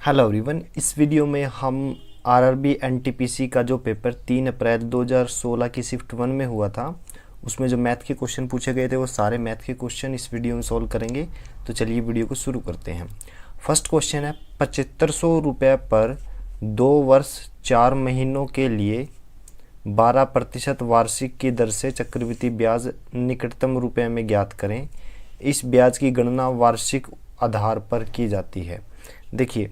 Hello everyone, इस video में हम आरआरबी एनटीपीसी का जो पेपर 3 अप्रैल 2016 की शिफ्ट 1 में हुआ था उसमें जो मैथ के क्वेश्चन पूछे गए थे वो सारे मैथ के क्वेश्चन इस वीडियो में सॉल्व करेंगे। तो चलिए वीडियो को शुरू करते हैं। फर्स्ट क्वेश्चन है 7500 रुपये पर 2 वर्ष 4 महीनों के लिए 12% वार्षिक की दर से चक्रवृद्धि ब्याज निकटतम रुपये में ज्ञात करें। इस ब्याज की गणना वार्षिक आधार पर की जाती है। देखिए,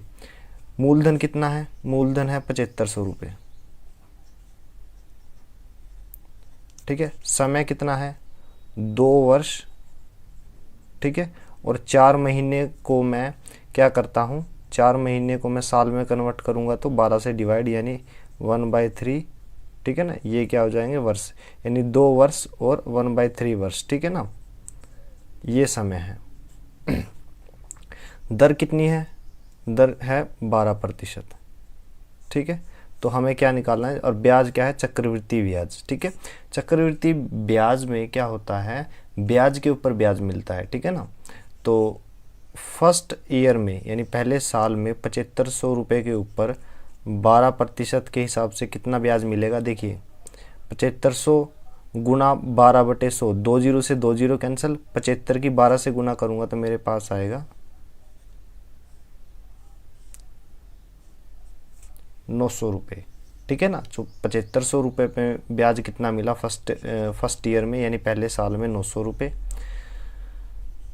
मूलधन कितना है? मूलधन है 7500 रुपये। ठीक है। समय कितना है? 2 वर्ष। ठीक है। और 4 महीने को मैं क्या करता हूँ, 4 महीने को मैं साल में कन्वर्ट करूँगा तो 12 से डिवाइड, यानी 1/3। ठीक है ना, ये क्या हो जाएंगे? वर्ष, यानी 2 वर्ष और 1/3 वर्ष। ठीक है ना, ये समय है। दर कितनी है? दर है 12%। ठीक है, तो हमें क्या निकालना है? और ब्याज क्या है? चक्रवृद्धि ब्याज। ठीक है, चक्रवृद्धि ब्याज में क्या होता है? ब्याज के ऊपर ब्याज मिलता है। ठीक है ना, तो फर्स्ट ईयर में यानी पहले साल में 7500 रुपये के ऊपर 12% के हिसाब से कितना ब्याज मिलेगा? देखिए, 7500 गुना 12/100, 2 जीरो से 2 जीरो कैंसिल, 75 की 12 से गुना करूँगा तो मेरे पास आएगा 900 रुपये। ठीक है ना, जो 7500 रुपये पे ब्याज कितना मिला फर्स्ट ईयर में, यानी पहले साल में 900 रुपये।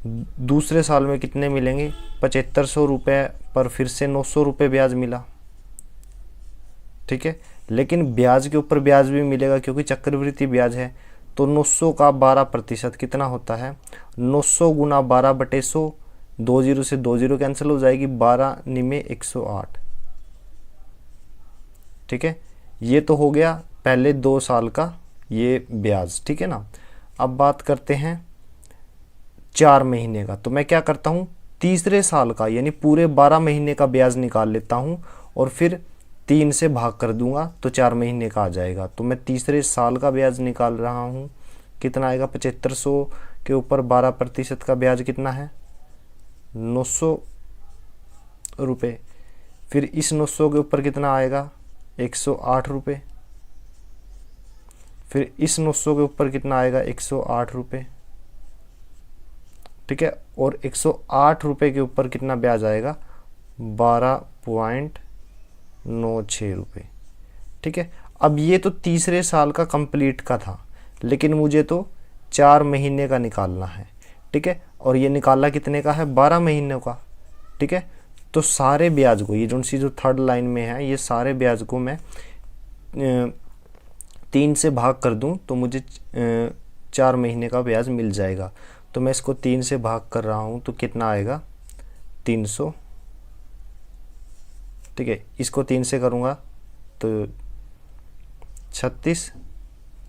दूसरे साल में कितने मिलेंगे? 7500 रुपये पर फिर से 900 रुपये ब्याज मिला। ठीक है, लेकिन ब्याज के ऊपर ब्याज भी मिलेगा क्योंकि चक्रवृद्धि ब्याज है। तो 900 का 12% कितना होता है? 900 गुना 12/100, 2 जीरो से 2 जीरो कैंसिल हो जाएगी, 12 निमे 108। ठीक है, ये तो हो गया पहले 2 साल का ये ब्याज। ठीक है ना, अब बात करते हैं 4 महीने का। तो मैं क्या करता हूँ, तीसरे साल का यानी पूरे 12 महीने का ब्याज निकाल लेता हूँ और फिर 3 से भाग कर दूंगा तो 4 महीने का आ जाएगा। तो मैं तीसरे साल का ब्याज निकाल रहा हूँ, कितना आएगा? 7500 के ऊपर 12% का ब्याज कितना है? 900 रुपये। फिर इस 900 के ऊपर कितना आएगा? 108 रुपये। फिर इस 900 के ऊपर कितना आएगा? 108 रुपये। ठीक है, और 108 रुपये के ऊपर कितना ब्याज आएगा? 12.96 रुपये। ठीक है, अब ये तो तीसरे साल का कंप्लीट का था, लेकिन मुझे तो 4 महीने का निकालना है। ठीक है, और ये निकालना कितने का है? 12 महीनों का। ठीक है, तो सारे ब्याज को, ये जो थर्ड लाइन में है, ये सारे ब्याज को मैं 3 से भाग कर दूं तो मुझे 4 महीने का ब्याज मिल जाएगा। तो मैं इसको 3 से भाग कर रहा हूं तो कितना आएगा? 300। ठीक है, इसको 3 से करूंगा तो 36।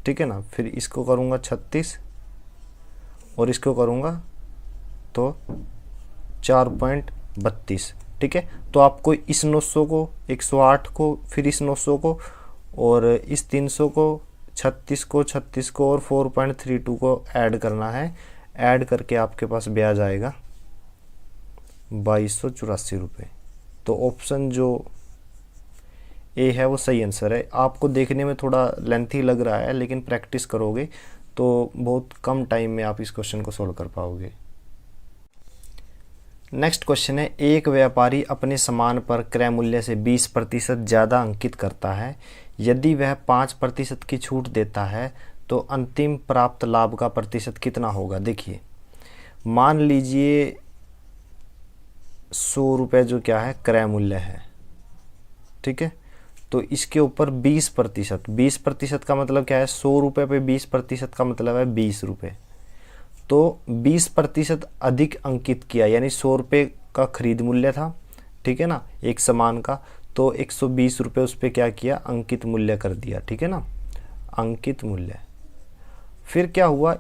ठीक है ना, फिर इसको करूंगा 36 और इसको करूंगा तो 4.32। ठीक है, तो आपको इस 900 को, 108 को, फिर इस 900 को और इस 300 को, 36 को, 36 को और 4.32 को ऐड करना है। ऐड करके आपके पास ब्याज आएगा 2284 रुपये। तो ऑप्शन जो ए है वो सही आंसर है। आपको देखने में थोड़ा लेंथी लग रहा है, लेकिन प्रैक्टिस करोगे तो बहुत कम टाइम में आप इस क्वेश्चन को सोल्व कर पाओगे। नेक्स्ट क्वेश्चन है, एक व्यापारी अपने सामान पर क्रय मूल्य से 20% ज़्यादा अंकित करता है। यदि वह 5% की छूट देता है तो अंतिम प्राप्त लाभ का प्रतिशत कितना होगा? देखिए, मान लीजिए 100 रुपये जो क्या है क्रय मूल्य है। ठीक है, तो इसके ऊपर 20% का मतलब क्या है? 100 रुपये पे 20% का मतलब है 20 रुपये। तो 20% अधिक अंकित किया, यानी 100 रुपये का खरीद मूल्य था। ठीक है ना, एक सामान का, तो 120 रुपये उस पर क्या किया? अंकित मूल्य कर दिया। ठीक है ना, अंकित मूल्य। फिर क्या हुआ?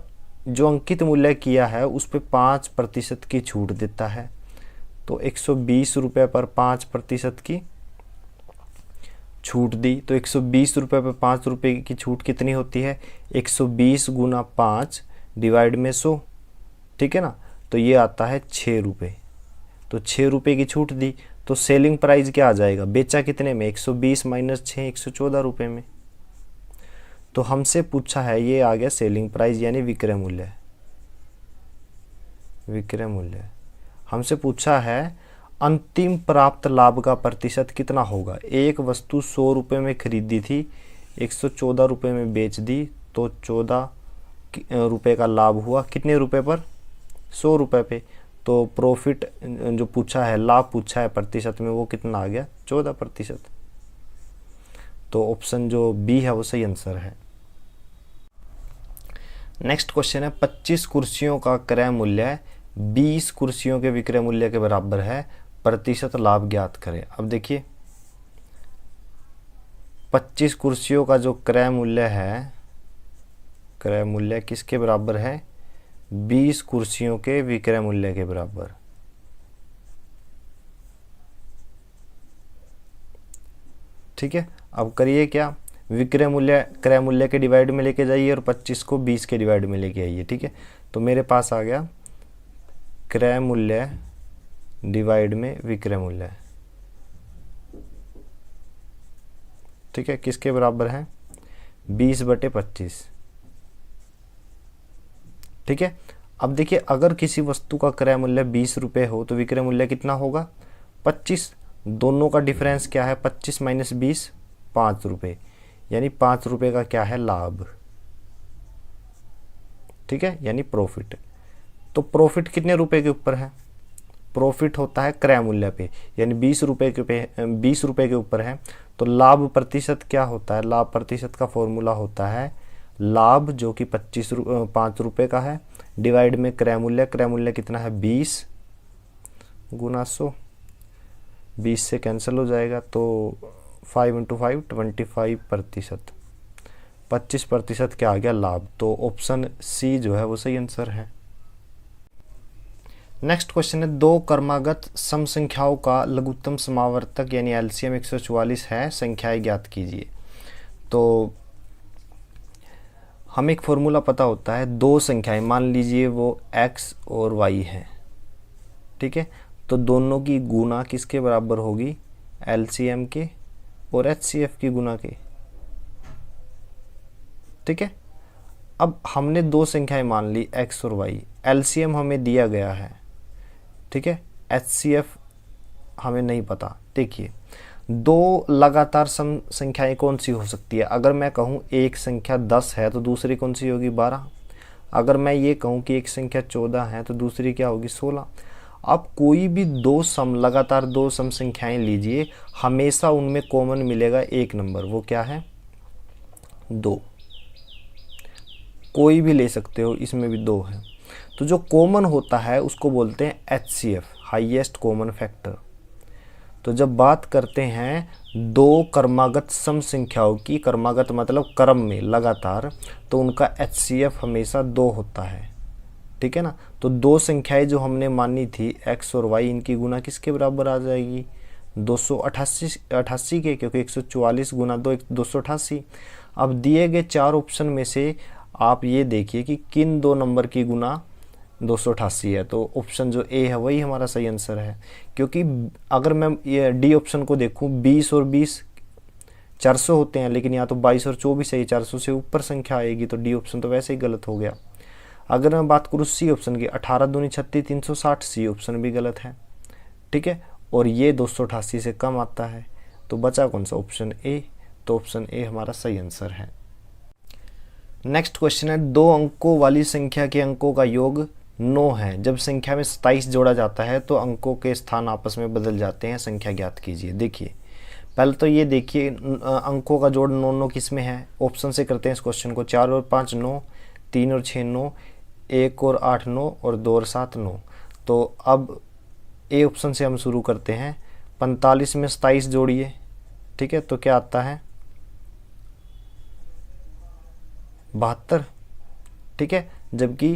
जो अंकित मूल्य किया है उस पर 5% की छूट देता है। तो 120 रुपये पर 5% की छूट दी, तो 120 रुपये पर 5 रुपये की छूट कितनी होती है? 120 गुना 5 डिवाइड में 100। ठीक है ना, तो ये आता है 6 रुपये। तो 6 रुपये की छूट दी तो सेलिंग प्राइस क्या आ जाएगा, बेचा कितने में, 120 माइनस 6 114 रुपये में। तो हमसे पूछा है, ये आ गया सेलिंग प्राइस यानी विक्रय मूल्य। विक्रय मूल्य हमसे पूछा है अंतिम प्राप्त लाभ का प्रतिशत कितना होगा। एक वस्तु 100 रुपये में खरीदी थी, 114 रुपये में बेच दी, तो 14 रुपये का लाभ हुआ कितने रुपए पर, 100 रुपये पे। तो प्रॉफिट जो पूछा है, लाभ पूछा है प्रतिशत में, वो कितना आ गया, 14%। तो ऑप्शन जो बी है वो सही आंसर है। नेक्स्ट क्वेश्चन है 25 कुर्सियों का क्रय मूल्य 20 कुर्सियों के विक्रय मूल्य के बराबर है, प्रतिशत लाभ ज्ञात करें। अब देखिए 25 कुर्सियों का जो क्रय मूल्य है, क्रय मूल्य किसके बराबर है, 20 कुर्सियों के विक्रय मूल्य के बराबर। ठीक है, अब करिए क्या, विक्रय मूल्य क्रय मूल्य के डिवाइड में लेके जाइए और 25 को 20 के डिवाइड में लेके आइए। ठीक है, तो मेरे पास आ गया क्रय मूल्य डिवाइड में विक्रय मूल्य। ठीक है, किसके बराबर है, 20/25। ठीक है, अब देखिए अगर किसी वस्तु का क्रय मूल्य 20 रुपये हो तो विक्रय मूल्य कितना होगा, 25। दोनों का डिफरेंस क्या है, 25 माइनस 20 5 रुपये, यानी 5 रुपये का क्या है, लाभ। ठीक है, यानी प्रॉफिट। तो प्रॉफिट कितने रुपए के ऊपर है, प्रॉफिट होता है क्रय मूल्य पे, यानी 20 रुपये के ऊपर है। तो लाभ प्रतिशत क्या होता है, लाभ प्रतिशत का फॉर्मूला होता है लाभ जो कि 5 रुपये का है डिवाइड में क्रय मूल्य। क्रय मूल्य कितना है, 20 गुना 100, 20 से कैंसिल हो जाएगा, तो 5 × 5 25%। 25% क्या आ गया, लाभ। तो ऑप्शन सी जो है वो सही आंसर है। नेक्स्ट क्वेश्चन है, दो क्रमागत सम संख्याओं का लघुत्तम समावर्तक यानी एलसीएम 144 है, संख्याएं ज्ञात कीजिए। तो हमें एक फॉर्मूला पता होता है, दो संख्याएं मान लीजिए वो x और y है। ठीक है, तो दोनों की गुना किसके बराबर होगी, एलसीएम के और एचसीएफ की गुना के। ठीक है, अब हमने दो संख्याएं मान ली x और y, एलसीएम हमें दिया गया है। ठीक है, एचसीएफ हमें नहीं पता। देखिए दो लगातार सम संख्याएं कौन सी हो सकती है, अगर मैं कहूँ एक संख्या 10 है तो दूसरी कौन सी होगी, 12। अगर मैं ये कहूँ कि एक संख्या 14 है तो दूसरी क्या होगी, 16। अब कोई भी लगातार दो सम संख्याएं लीजिए, हमेशा उनमें कॉमन मिलेगा एक नंबर, वो क्या है, 2। कोई भी ले सकते हो, इसमें भी 2 है। तो जो कॉमन होता है उसको बोलते हैं एचसीएफ, हाईएस्ट कॉमन फैक्टर। तो जब बात करते हैं दो क्रमागत सम संख्याओं की, क्रमागत मतलब क्रम में लगातार, तो उनका एचसीएफ हमेशा 2 होता है। ठीक है ना, तो दो संख्याएं जो हमने मानी थी x और y, इनकी गुना किसके बराबर आ जाएगी, 288 के, क्योंकि 144 गुना 2 288। अब दिए गए 4 ऑप्शन में से आप ये देखिए कि किन दो नंबर की गुना 288 है। तो ऑप्शन जो ए है वही हमारा सही आंसर है, क्योंकि अगर मैं ये डी ऑप्शन को देखूं, 20 और 20 400 होते हैं, लेकिन यहाँ तो 22 और 24 है, 400 से ऊपर संख्या आएगी, तो डी ऑप्शन तो वैसे ही गलत हो गया। अगर मैं बात करूँ सी ऑप्शन की, 18 दूनी 36 360, सी ऑप्शन भी गलत है। ठीक है, और ये 288 से कम आता है, तो बचा कौन सा, ऑप्शन ए। तो ऑप्शन ए हमारा सही आंसर है। नेक्स्ट क्वेश्चन है, 2 अंकों वाली संख्या के अंकों का योग 9 है, जब संख्या में 27 जोड़ा जाता है तो अंकों के स्थान आपस में बदल जाते हैं, संख्या ज्ञात कीजिए। देखिए पहले तो ये देखिए अंकों का जोड़ 9 9 किस में है, ऑप्शन से करते हैं इस क्वेश्चन को। 4 और 5 9, 3 और 6 9, 1 और 8 9 और 2 और 7 9। तो अब ए ऑप्शन से हम शुरू करते हैं, 45 में 27 जोड़िए। ठीक है, तो क्या आता है, 72। ठीक है, जबकि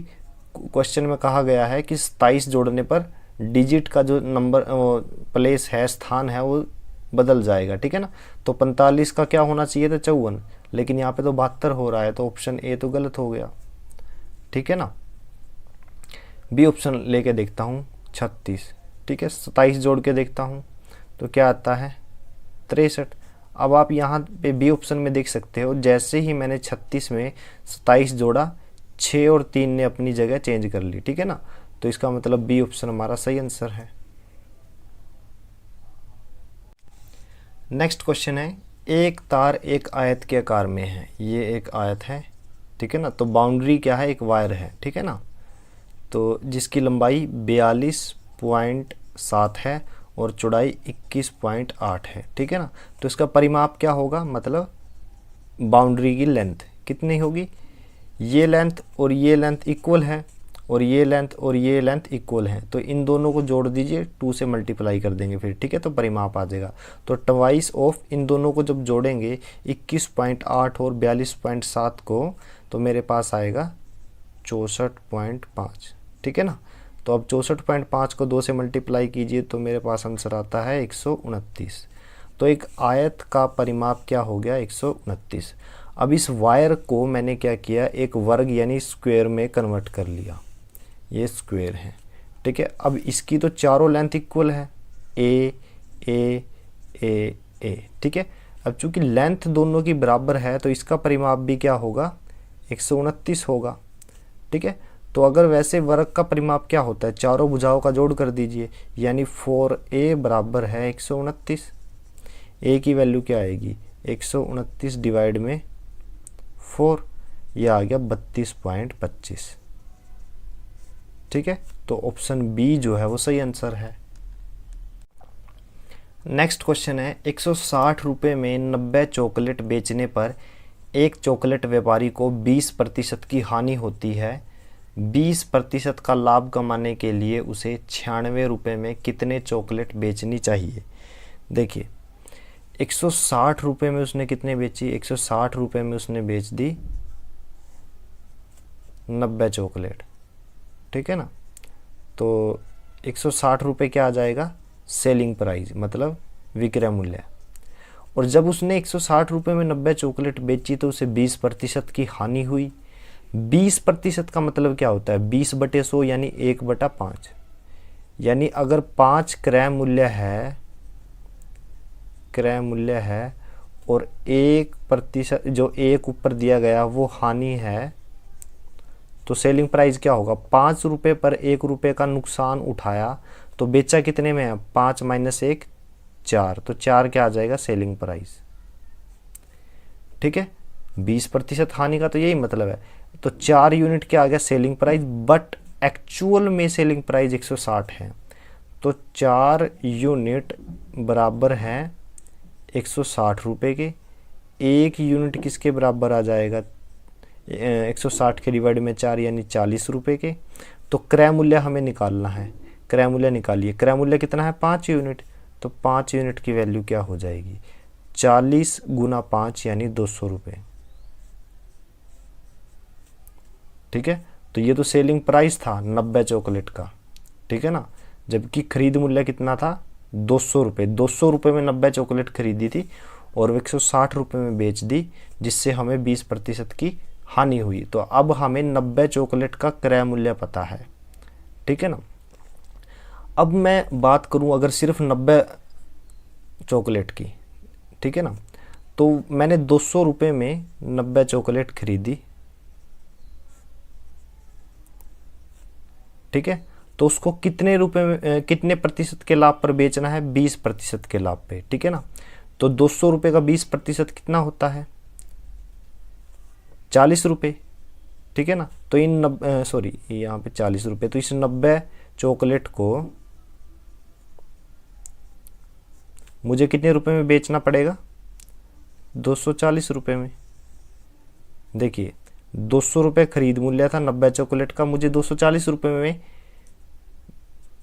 क्वेश्चन में कहा गया है कि 27 जोड़ने पर डिजिट का जो नंबर प्लेस है, स्थान है, वो बदल जाएगा। ठीक है ना, तो 45 का क्या होना चाहिए था, 54, लेकिन यहाँ पे तो 72 हो रहा है, तो ऑप्शन ए तो गलत हो गया। ठीक है ना, बी ऑप्शन लेके देखता हूँ, 36। ठीक है, 27 जोड़ के देखता हूँ तो क्या आता है 63। अब आप यहाँ पे बी ऑप्शन में देख सकते हो, जैसे ही मैंने 36 में 27 जोड़ा, 6 और 3 ने अपनी जगह चेंज कर ली, ठीक है ना। तो इसका मतलब बी ऑप्शन हमारा सही आंसर है। नेक्स्ट क्वेश्चन है, एक तार एक आयत के आकार में है। ये एक आयत है, ठीक है ना। तो बाउंड्री क्या है, एक वायर है, ठीक है ना। तो जिसकी लंबाई 42.7 है और चौड़ाई 21.8 है, ठीक है ना। तो इसका परिमाप क्या होगा, मतलब बाउंड्री की लेंथ कितनी होगी। ये लेंथ और ये लेंथ इक्वल है और ये लेंथ और ये लेंथ इक्वल है, तो इन दोनों को जोड़ दीजिए, 2 से मल्टीप्लाई कर देंगे फिर, ठीक है। तो परिमाप आ जाएगा। तो ट्वाइस ऑफ इन दोनों को जब जोड़ेंगे 21.8 और 42.7 को, तो मेरे पास आएगा 64.5, ठीक है ना। तो अब 64.5 को 2 से मल्टीप्लाई कीजिए तो मेरे पास आंसर आता है 129। तो एक आयत का परिमाप क्या हो गया, 129। अब इस वायर को मैंने क्या किया, एक वर्ग यानी स्क्वायर में कन्वर्ट कर लिया। ये स्क्वायर है, ठीक है। अब इसकी तो चारों लेंथ इक्वल है, ए ए ए ए, ठीक है। अब चूंकि लेंथ दोनों की बराबर है तो इसका परिमाप भी क्या होगा, 129 होगा, ठीक है। तो अगर वैसे वर्ग का परिमाप क्या होता है, चारों भुजाओं का जोड़ कर दीजिए, यानी 4a बराबर है 129। ए की वैल्यू क्या आएगी, 129 डिवाइड में 4, यह आ गया 32.25, ठीक है। तो ऑप्शन बी जो है वो सही आंसर है। नेक्स्ट क्वेश्चन है, 160 रुपये में 90 चॉकलेट बेचने पर एक चॉकलेट व्यापारी को 20% की हानि होती है। 20% का लाभ कमाने के लिए उसे 96 रुपये में कितने चॉकलेट बेचनी चाहिए। देखिए 160 रुपये में उसने कितने बेची, 160 रुपये में उसने बेच दी 90 चॉकलेट, ठीक है ना। तो 160 रुपये क्या आ जाएगा, सेलिंग प्राइस, मतलब विक्रय मूल्य। और जब उसने 160 रुपये में 90 चॉकलेट बेची तो उसे 20% की हानि हुई। 20% का मतलब क्या होता है, 20/100 यानी 1/5। यानी अगर 5 क्रय मूल्य है और 1% जो एक ऊपर दिया गया वो हानि है, तो सेलिंग प्राइस क्या होगा, 5 रुपये पर 1 रुपये का नुकसान उठाया तो बेचा कितने में है, 5 - 1 4, तो 4 क्या आ जाएगा, सेलिंग प्राइस, ठीक है। 20% हानि का तो यही मतलब है। तो 4 यूनिट क्या आ गया, सेलिंग प्राइस, बट एक्चुअल में सेलिंग प्राइस 160 है। तो 4 यूनिट बराबर है 160 रुपये के। 1 यूनिट किसके बराबर आ जाएगा, 160 के डिवाइड में 4 यानी 40 रुपये के। तो क्रय मूल्य हमें निकालना है, क्रय मूल्य निकालिए। क्रय मूल्य कितना है, 5 यूनिट। तो 5 यूनिट की वैल्यू क्या हो जाएगी, 40 × 5 यानी 200 रुपये, ठीक है। तो ये तो सेलिंग प्राइस था 90 चॉकलेट का, ठीक है ना। जबकि खरीद मूल्य कितना था, 200 रुपये। 200 रुपये में 90 चॉकलेट खरीदी थी और 160 रुपये में बेच दी, जिससे हमें 20% की हानि हुई। तो अब हमें 90 चॉकलेट का क्रय मूल्य पता है, ठीक है ना। अब मैं बात करूं अगर सिर्फ 90 चॉकलेट की, ठीक है ना। तो मैंने 200 रुपये में 90 चॉकलेट खरीदी, ठीक है। तो उसको कितने रुपए में, कितने प्रतिशत के लाभ पर बेचना है, 20% के लाभ पे, ठीक है ना। तो 200 रुपये का 20% कितना होता है, 40 रुपये, ठीक है ना। तो इन यहाँ पे 40 रुपये, तो इस 90 चॉकलेट को मुझे कितने रुपए में बेचना पड़ेगा, 240 रुपये में। देखिए 200 रुपये खरीद मूल्य था 90 चॉकलेट का, मुझे 240 रुपये में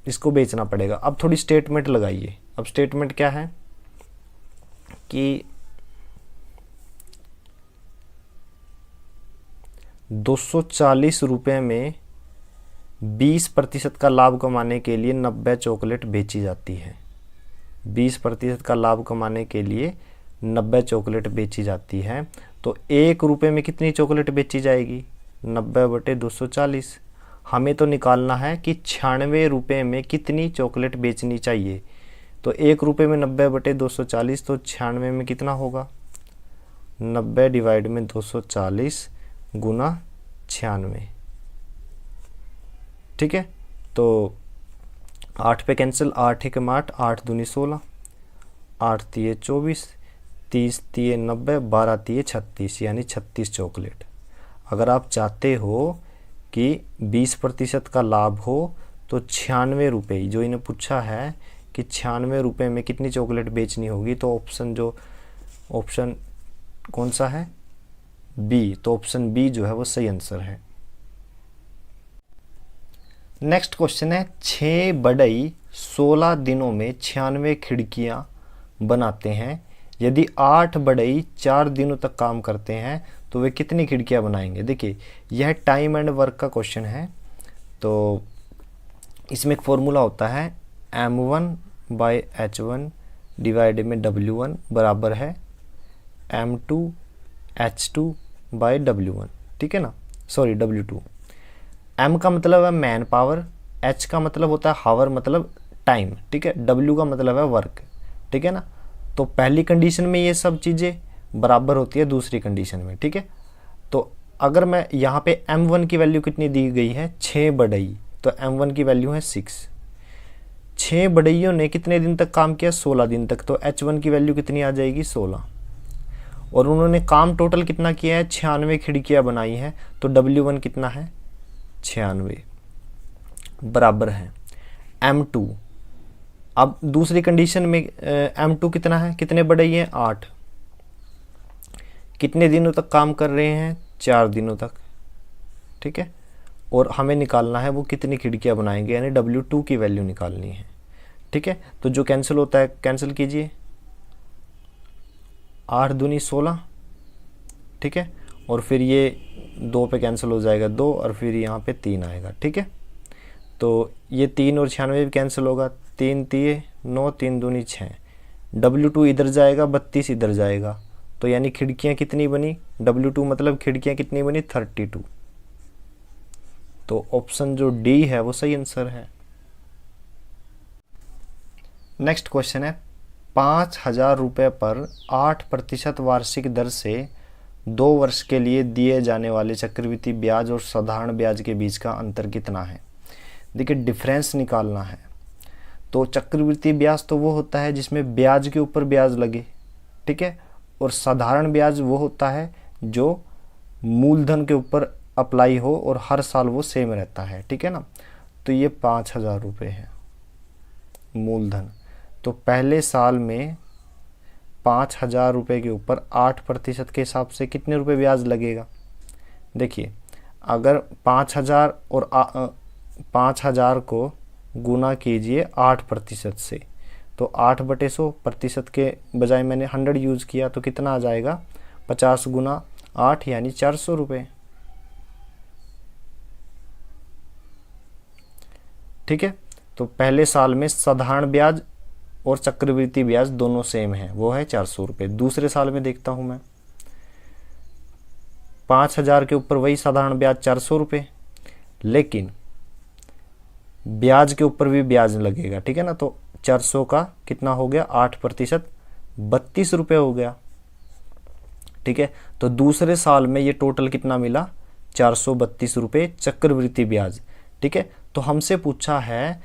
इसको बेचना पड़ेगा। अब थोड़ी स्टेटमेंट लगाइए। अब स्टेटमेंट क्या है कि 240 रुपये में 20% का लाभ कमाने के लिए 90 चॉकलेट बेची जाती है। 20% का लाभ कमाने के लिए 90 चॉकलेट बेची जाती है। तो 1 रुपये में कितनी चॉकलेट बेची जाएगी, 90/240। हमें तो निकालना है कि 96 रुपये में कितनी चॉकलेट बेचनी चाहिए। तो 1 रुपये में 90/240, तो 96 में कितना होगा, 90 डिवाइड में 240 गुना 96। ठीक है, तो 8 पे कैंसिल, 8 1 8, 8 दूनी 16, 8 तिये 24, 30 तिये 90, 12 तिये 36, यानी 36 चॉकलेट। अगर आप चाहते हो कि 20% का लाभ हो तो 96 रुपये, जो इन्हें पूछा है कि 96 रुपये में कितनी चॉकलेट बेचनी होगी, तो ऑप्शन कौन सा है, बी। तो ऑप्शन बी जो है वो सही आंसर है। नेक्स्ट क्वेश्चन है, 6 बढ़ई 16 दिनों में 96 खिड़कियां बनाते हैं। यदि 8 बढ़ई 4 दिनों तक काम करते हैं तो वे कितनी खिड़कियां बनाएंगे। देखिए यह टाइम एंड वर्क का क्वेश्चन है, तो इसमें एक फॉर्मूला होता है m1/h1 डिवाइड में w1 बराबर है m2h2/w1। ठीक है ना, सॉरी w2। m का मतलब है मैन पावर, h का मतलब होता है हावर मतलब टाइम, ठीक है, w का मतलब है वर्क। ठीक है ना, तो पहली कंडीशन में ये सब चीज़ें बराबर होती है, दूसरी कंडीशन में। ठीक है, तो अगर मैं यहाँ पे m1 की वैल्यू कितनी दी गई है, 6 बढ़ई, तो m1 की वैल्यू है 6। 6 बढ़इयों ने कितने दिन तक काम किया, 16 दिन तक, तो h1 की वैल्यू कितनी आ जाएगी, 16। और उन्होंने काम टोटल कितना किया है, 96 खिड़कियाँ बनाई हैं, तो w1 कितना है, 96 बराबर है m2। अब दूसरी कंडीशन में m2 कितना है, कितने बढ़ई हैं, 8। कितने दिनों तक काम कर रहे हैं, 4 दिनों तक। ठीक है, और हमें निकालना है वो कितनी खिड़कियां बनाएंगे, यानी w2 की वैल्यू निकालनी है। ठीक है, तो जो कैंसिल होता है कैंसिल कीजिए, 8 दूनी 16। ठीक है, और फिर ये 2 पे कैंसिल हो जाएगा 2, और फिर यहाँ पे 3 आएगा। ठीक है, तो ये 3 और 96 भी कैंसिल होगा, 3 तिये 9, 3 दूनी 6, w2 इधर जाएगा, 32 इधर जाएगा, तो यानी खिड़कियाँ कितनी बनी, w2 मतलब खिड़कियाँ कितनी बनी, 32। तो ऑप्शन जो डी है वो सही आंसर है। नेक्स्ट क्वेश्चन है, 5,000 रुपये पर 8% वार्षिक दर से 2 वर्ष के लिए दिए जाने वाले चक्रवृद्धि ब्याज और साधारण ब्याज के बीच का अंतर कितना है। देखिए डिफरेंस निकालना है, तो चक्रवृद्धि ब्याज तो वो होता है जिसमें ब्याज के ऊपर ब्याज लगे। ठीक है, और साधारण ब्याज वो होता है जो मूलधन के ऊपर अप्लाई हो और हर साल वो सेम रहता है। ठीक है ना, तो ये 5,000 रुपये है मूलधन, तो पहले साल में 5,000 रुपये के ऊपर 8% के हिसाब से कितने रुपए ब्याज लगेगा। देखिए अगर 5,000 और 5,000 को गुना कीजिए 8% से, तो 8/100% के बजाय मैंने 100 यूज़ किया, तो कितना आ जाएगा, 50 गुना 8 यानी 400 रुपये। ठीक है, तो पहले साल में साधारण ब्याज और चक्रवृद्धि ब्याज दोनों सेम है, वो है 400 रुपये। दूसरे साल में देखता हूँ मैं, 5,000 के ऊपर वही साधारण ब्याज 400 रुपये, लेकिन ब्याज के ऊपर भी ब्याज लगेगा। ठीक है ना, तो 400 का कितना हो गया, 8%, 32 रुपये हो गया। ठीक है, तो दूसरे साल में ये टोटल कितना मिला, 432 रुपये चक्रवृद्धि ब्याज। ठीक है, तो हमसे पूछा है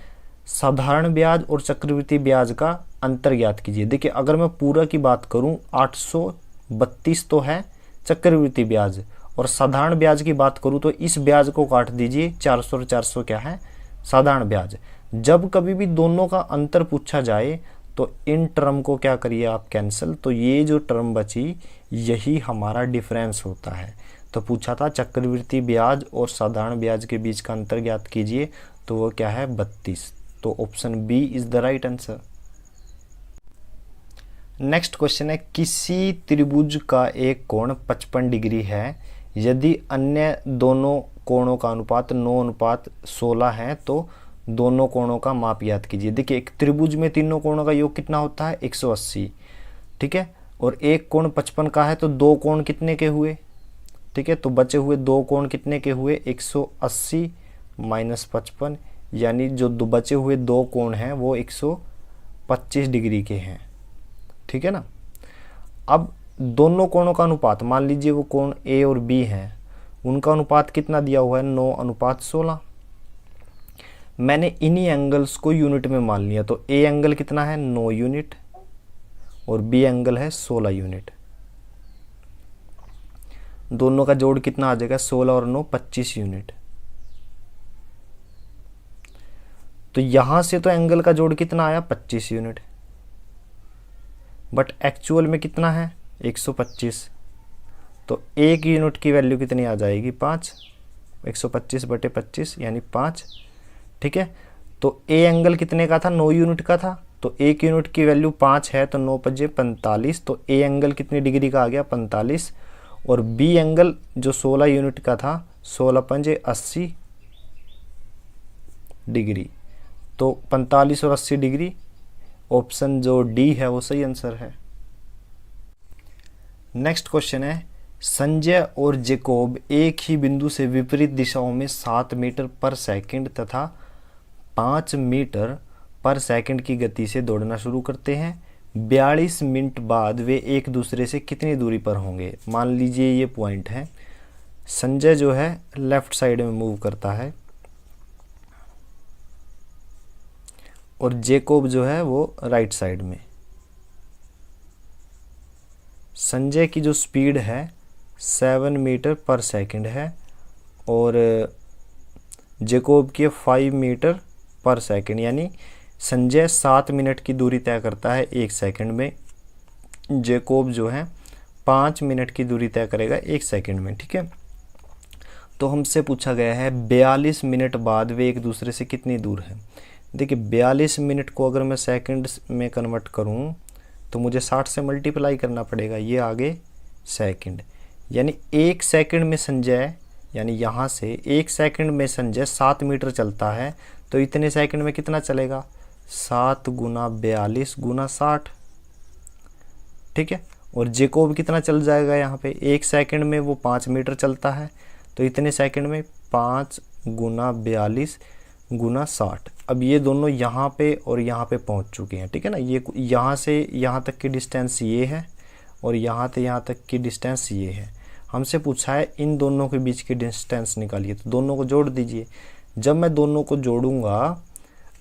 साधारण ब्याज और चक्रवृद्धि ब्याज का अंतर ज्ञात कीजिए। देखिए अगर मैं पूरा की बात करूं, 832 तो है चक्रवृद्धि ब्याज, और साधारण ब्याज की बात करूं तो इस ब्याज को काट दीजिए, 400 और 400 क्या है, साधारण ब्याज। जब कभी भी दोनों का अंतर पूछा जाए तो इन टर्म को क्या करिए आप, कैंसिल। तो ये जो टर्म बची यही हमारा डिफरेंस होता है। तो पूछा था चक्रवृद्धि ब्याज और साधारण ब्याज के बीच का अंतर ज्ञात कीजिए, तो वो क्या है, 32। तो option B is the right answer. Next question है, किसी त्रिभुज का एक कोण 55 डिग्री है, यदि अन्य दोनों कोणों का अनुपात 9:16 है तो दोनों कोणों का माप याद कीजिए। देखिए एक त्रिभुज में तीनों कोणों का योग कितना होता है, 180। ठीक है, और एक कोण 55 का है, तो दो कोण कितने के हुए। ठीक है, तो बचे हुए दो कोण कितने के हुए, 180 - 55, यानी जो बचे हुए दो कोण हैं वो 185 25 डिग्री के हैं, ठीक है ना। अब दोनों कोणों का अनुपात, मान लीजिए वो कोण ए और बी हैं, उनका अनुपात कितना दिया हुआ है, 9:16। मैंने इन्हीं एंगल्स को यूनिट में मान लिया, तो ए एंगल कितना है, 9 यूनिट, और बी एंगल है 16 यूनिट। दोनों का जोड़ कितना आ जाएगा, 16 और 9 25 यूनिट। तो यहां से तो एंगल का जोड़ कितना आया, 25 यूनिट, बट एक्चुअल में कितना है, 125। तो एक यूनिट की वैल्यू कितनी आ जाएगी, 5। 125/25 यानी 5, ठीक है। तो ए एंगल कितने का था, 9 यूनिट का था, तो एक यूनिट की वैल्यू 5 है, तो 9×5 = 45। तो ए एंगल कितनी डिग्री का आ गया, 45। और बी एंगल जो 16 यूनिट का था, 16×5 = 80 डिग्री। तो 45 और 80 डिग्री, ऑप्शन जो डी है वो सही आंसर है। नेक्स्ट क्वेश्चन है, संजय और जेकोब एक ही बिंदु से विपरीत दिशाओं में 7 मीटर पर सेकंड तथा 5 मीटर पर सेकंड की गति से दौड़ना शुरू करते हैं। 42 मिनट बाद वे एक दूसरे से कितनी दूरी पर होंगे। मान लीजिए ये पॉइंट है, संजय जो है लेफ्ट साइड में मूव करता है और जेकोब जो है वो राइट साइड में। संजय की जो स्पीड है 7 मीटर पर सेकंड है और जेकोब की 5 मीटर पर सेकंड, यानी संजय 7 मिनट की दूरी तय करता है 1 सेकंड में, जेकोब जो है 5 मिनट की दूरी तय करेगा 1 सेकंड में, ठीक है। तो हमसे पूछा गया है 42 मिनट बाद वे एक दूसरे से कितनी दूर है। देखिए 42 मिनट को अगर मैं सेकंड में कन्वर्ट करूं तो मुझे 60 से मल्टीप्लाई करना पड़ेगा, ये आगे सेकंड, यानी 1 सेकंड में संजय, यानी यहाँ से 1 सेकंड में संजय 7 मीटर चलता है, तो इतने सेकंड में कितना चलेगा, 7 × 42 × 60, ठीक है। और जेकोब कितना चल जाएगा, यहाँ पे 1 सेकंड में वो 5 मीटर चलता है, तो इतने सेकंड में 5 × 42 × 60। अब ये दोनों यहाँ पे और यहाँ पे पहुँच चुके हैं, ठीक है ना। ये यहाँ से यहाँ तक की डिस्टेंस ये है और यहाँ से यहाँ तक की डिस्टेंस ये है। हमसे पूछा है इन दोनों के बीच की डिस्टेंस निकालिए, तो दोनों को जोड़ दीजिए। जब मैं दोनों को जोड़ूंगा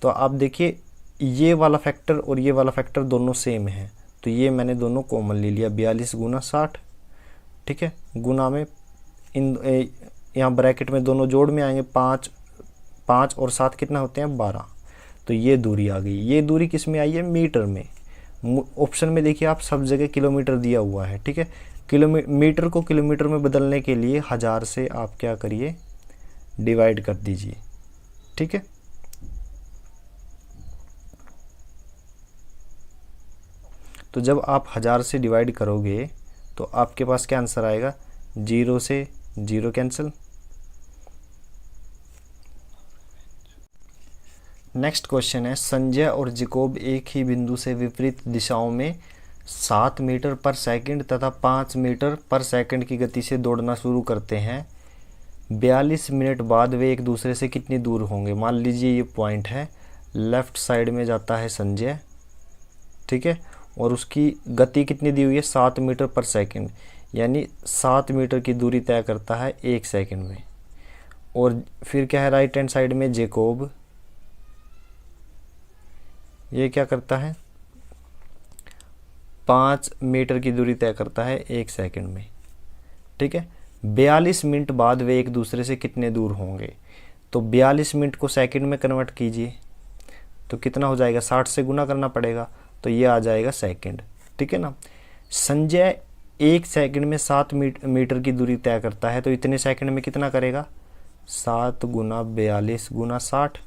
तो आप देखिए ये वाला फैक्टर और ये वाला फैक्टर दोनों सेम है, तो ये मैंने दोनों कॉमन ले लिया, 42 × 60, ठीक है। गुना में इन यहाँ ब्रैकेट में दोनों जोड़ में आएंगे, 5 और 7 कितना होते हैं, 12। तो ये दूरी आ गई। ये दूरी किस में आई है, मीटर में। ऑप्शन में देखिए आप सब जगह किलोमीटर दिया हुआ है, ठीक है। मीटर को किलोमीटर में बदलने के लिए 1000 से आप क्या करिए, डिवाइड कर दीजिए, ठीक है। तो जब आप 1000 से डिवाइड करोगे तो आपके पास क्या आंसर आएगा, 0 से 0 कैंसिल। नेक्स्ट क्वेश्चन है, संजय और जेकोब एक ही बिंदु से विपरीत दिशाओं में 7 मीटर पर सेकंड तथा 5 मीटर पर सेकंड की गति से दौड़ना शुरू करते हैं। 42 मिनट बाद वे एक दूसरे से कितनी दूर होंगे। मान लीजिए ये पॉइंट है, लेफ्ट साइड में जाता है संजय, ठीक है, और उसकी गति कितनी दी हुई है, 7 मीटर पर सेकंड, यानी 7 मीटर की दूरी तय करता है 1 सेकंड में। और फिर क्या है, राइट हैंड साइड में जेकोब, ये क्या करता है, 5 मीटर की दूरी तय करता है 1 सेकंड में, ठीक है। 42 मिनट बाद वे एक दूसरे से कितने दूर होंगे। तो 42 मिनट को सेकंड में कन्वर्ट कीजिए तो कितना हो जाएगा, 60 से गुना करना पड़ेगा, तो ये आ जाएगा सेकंड, ठीक है ना। संजय 1 सेकंड में 7 मीटर की दूरी तय करता है, तो इतने सेकंड में कितना करेगा, 7 × 42 × 60।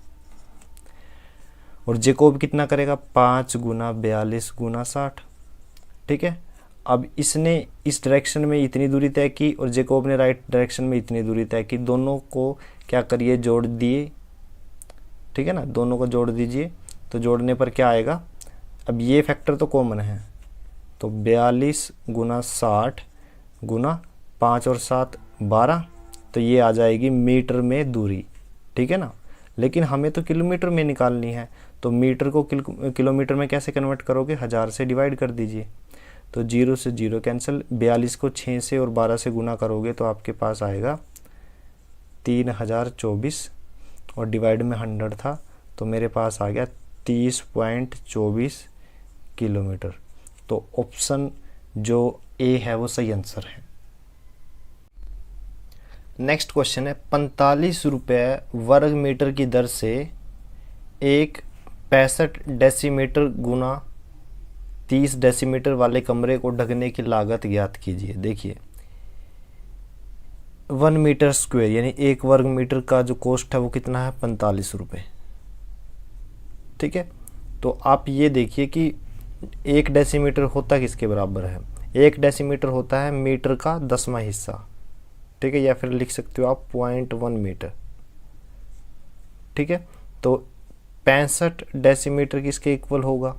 और जेकोब कितना करेगा, 5 × 42 × 60, ठीक है। अब इसने इस डायरेक्शन में इतनी दूरी तय की और जेकोब ने राइट डायरेक्शन में इतनी दूरी तय की, दोनों को क्या करिए, जोड़ दिए, ठीक है ना, दोनों को जोड़ दीजिए। तो जोड़ने पर क्या आएगा, अब ये फैक्टर तो कॉमन है, तो 42 × 60 × 5 और 7 12, तो ये आ जाएगी मीटर में दूरी, ठीक है ना। लेकिन हमें तो किलोमीटर में निकालनी है, तो मीटर को किलोमीटर में कैसे कन्वर्ट करोगे, 1000 से डिवाइड कर दीजिए। तो 0 से 0 कैंसिल, 42 को 6 से और 12 से गुना करोगे तो आपके पास आएगा 3024 और डिवाइड में 100 था तो मेरे पास आ गया 30.24 किलोमीटर। तो ऑप्शन जो ए है वो सही आंसर है। नेक्स्ट क्वेश्चन है 45 रुपये वर्ग मीटर की दर से एक 65 डेसीमीटर गुना 30 डेसीमीटर वाले कमरे को ढकने की लागत ज्ञात कीजिए। देखिए 1 मीटर स्क्वायर यानी 1 वर्ग मीटर का जो कॉस्ट है वो कितना है, 45 रुपये। ठीक है, तो आप ये देखिए कि 1 डेसीमीटर होता किसके बराबर है, 1 डेसीमीटर होता है मीटर का 10वां हिस्सा। ठीक है, या फिर लिख सकते हो आप 0.1 मीटर। ठीक है, तो 65 डेसीमीटर किसके इक्वल होगा,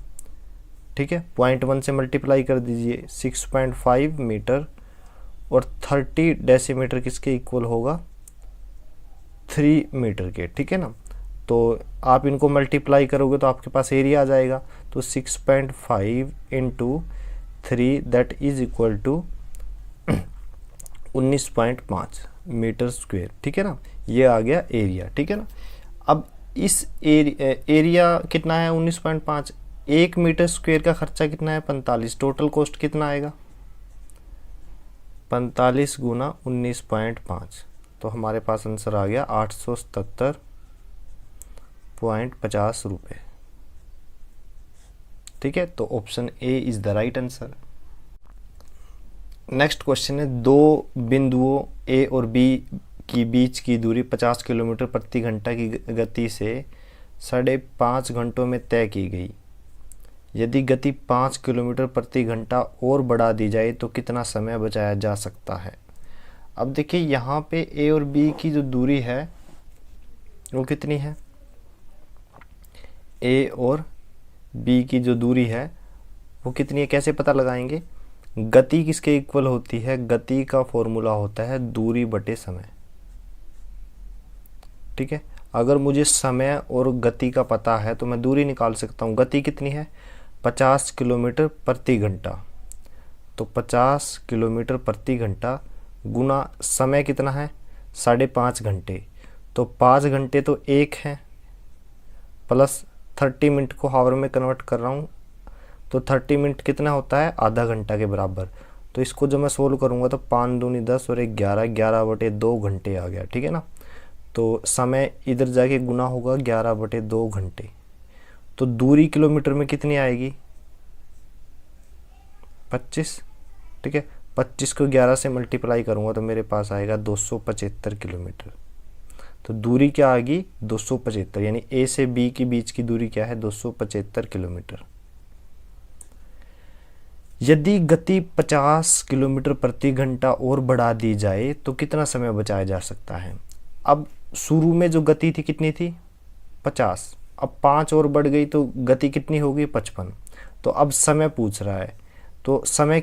ठीक है, 0.1 से मल्टीप्लाई कर दीजिए 6.5 मीटर, और 30 डेसीमीटर किसके इक्वल होगा, 3 मीटर के। ठीक है ना, तो आप इनको मल्टीप्लाई करोगे तो आपके पास एरिया आ जाएगा। तो 6.5 into 3 that is equal to 19.5 metre square. ठीक है ना, ये आ गया एरिया। ठीक है ना, अब इस एरिया कितना है 19.5, 1 मीटर स्क्वायर का खर्चा कितना है 45, टोटल कॉस्ट कितना आएगा 45 गुना 19.5, तो हमारे पास आंसर आ गया 877.50 रुपये। ठीक है, तो option A is the right answer. Next question है 2 बिंदुओं ए और बी की बीच की दूरी 50 किलोमीटर प्रति घंटा की गति से 5.5 घंटों में तय की गई। यदि गति 5 किलोमीटर प्रति घंटा और बढ़ा दी जाए तो कितना समय बचाया जा सकता है। अब देखिए यहाँ पे ए और बी की जो दूरी है वो कितनी है, ए और बी की जो दूरी है वो कितनी है, कैसे पता लगाएंगे, गति किसके इक्वल होती है, गति का फॉर्मूला होता है दूरी बटे समय। ठीक है, अगर मुझे समय और गति का पता है तो मैं दूरी निकाल सकता हूँ। गति कितनी है 50 किलोमीटर प्रति घंटा, तो 50 किलोमीटर प्रति घंटा गुना समय कितना है 5.5 घंटे, तो 5 घंटे तो 1 है, प्लस 30 मिनट को हावर में कन्वर्ट कर रहा हूँ तो 30 मिनट कितना होता है, आधा घंटा के बराबर। तो इसको जब मैं सोल्व करूँगा तो 5 दूनी 10 और 1 11, 11/2 घंटे आ गया। ठीक है ना, तो समय इधर जाके गुना होगा 11/2 घंटे। तो दूरी किलोमीटर में कितनी आएगी 25। ठीक है, 25 को 11 से मल्टीप्लाई करूँगा तो मेरे पास आएगा 275 किलोमीटर। तो दूरी क्या आ गई 275, यानी ए से बी के बीच की दूरी क्या है 275 किलोमीटर। यदि गति 50 किलोमीटर प्रति घंटा और बढ़ा दी जाए तो कितना समय बचाया जा सकता है। अब शुरू में जो गति थी कितनी थी 50, अब 5 और बढ़ गई तो गति कितनी होगी 55। तो अब समय पूछ रहा है, तो समय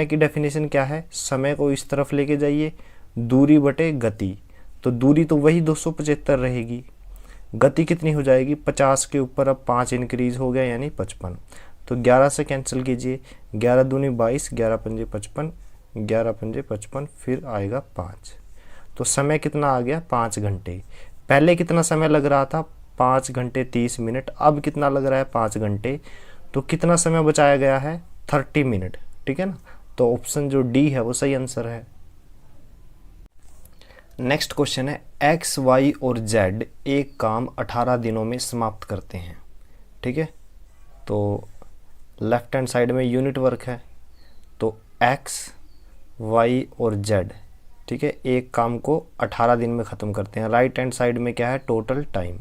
की डेफिनेशन क्या है, समय को इस तरफ लेके जाइए, दूरी बटे गति, तो दूरी तो वही 275 रहेगी, गति कितनी हो जाएगी 50 के ऊपर अब 5 इंक्रीज हो गया यानी 55। तो 11 से कैंसिल कीजिए, 11 दूनी 22, 11 पंजे 55, 11 पंजे 55, फिर आएगा 5। तो समय कितना आ गया 5 घंटे। पहले कितना समय लग रहा था 5 घंटे 30 मिनट, अब कितना लग रहा है 5 घंटे। तो कितना समय बचाया गया है 30 मिनट। ठीक है ना, तो ऑप्शन जो डी है वो सही आंसर है। नेक्स्ट क्वेश्चन है एक्स वाई और जेड एक काम 18 दिनों में समाप्त करते हैं। ठीक है, तो लेफ्ट हैंड साइड में यूनिट वर्क है, तो एक्स वाई और जेड, ठीक है, एक काम को 18 दिन में ख़त्म करते हैं। राइट हैंड साइड में क्या है टोटल टाइम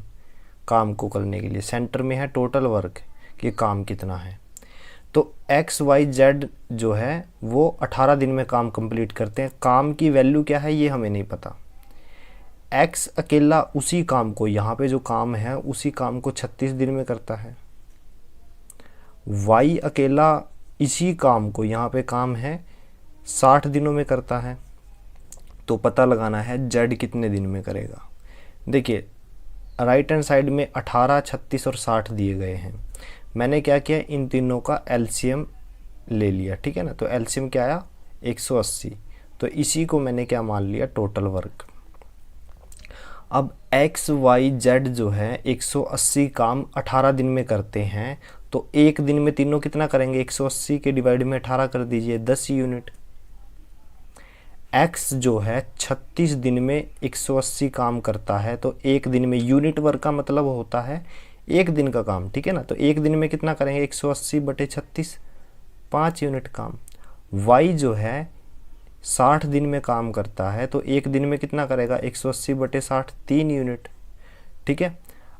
काम को करने के लिए, सेंटर में है टोटल वर्क कि काम कितना है। तो एक्स वाई जेड जो है वो 18 दिन में काम कंप्लीट करते हैं। काम की वैल्यू क्या है ये हमें नहीं पता। एक्स अकेला उसी काम को, यहाँ पे जो काम है उसी काम को 36 दिन में करता है। वाई अकेला इसी काम को, यहाँ पे काम है 60 दिनों में करता है। तो पता लगाना है जेड कितने दिन में करेगा। देखिए राइट हैंड साइड में 18, 36 और 60 दिए गए हैं। मैंने क्या किया, इन तीनों का एलसीएम ले लिया, ठीक है ना। तो एलसीएम क्या आया, 180। तो इसी को मैंने क्या मान लिया, टोटल वर्क। अब एक्स वाई जेड जो है 180 काम 18 दिन में करते हैं, तो एक दिन में तीनों कितना करेंगे, 180 के डिवाइड में 18 कर दीजिए, 10 यूनिट। एक्स जो है 36 दिन में 180 काम करता है, तो एक दिन में, यूनिट वर्क का मतलब होता है एक दिन का काम, ठीक है ना। तो एक दिन में कितना करेंगे, 180 बटे 36, 5 यूनिट काम। वाई जो है 60 दिन में काम करता है, तो एक दिन में कितना करेगा, 180 बटे 60, 3 यूनिट, ठीक है।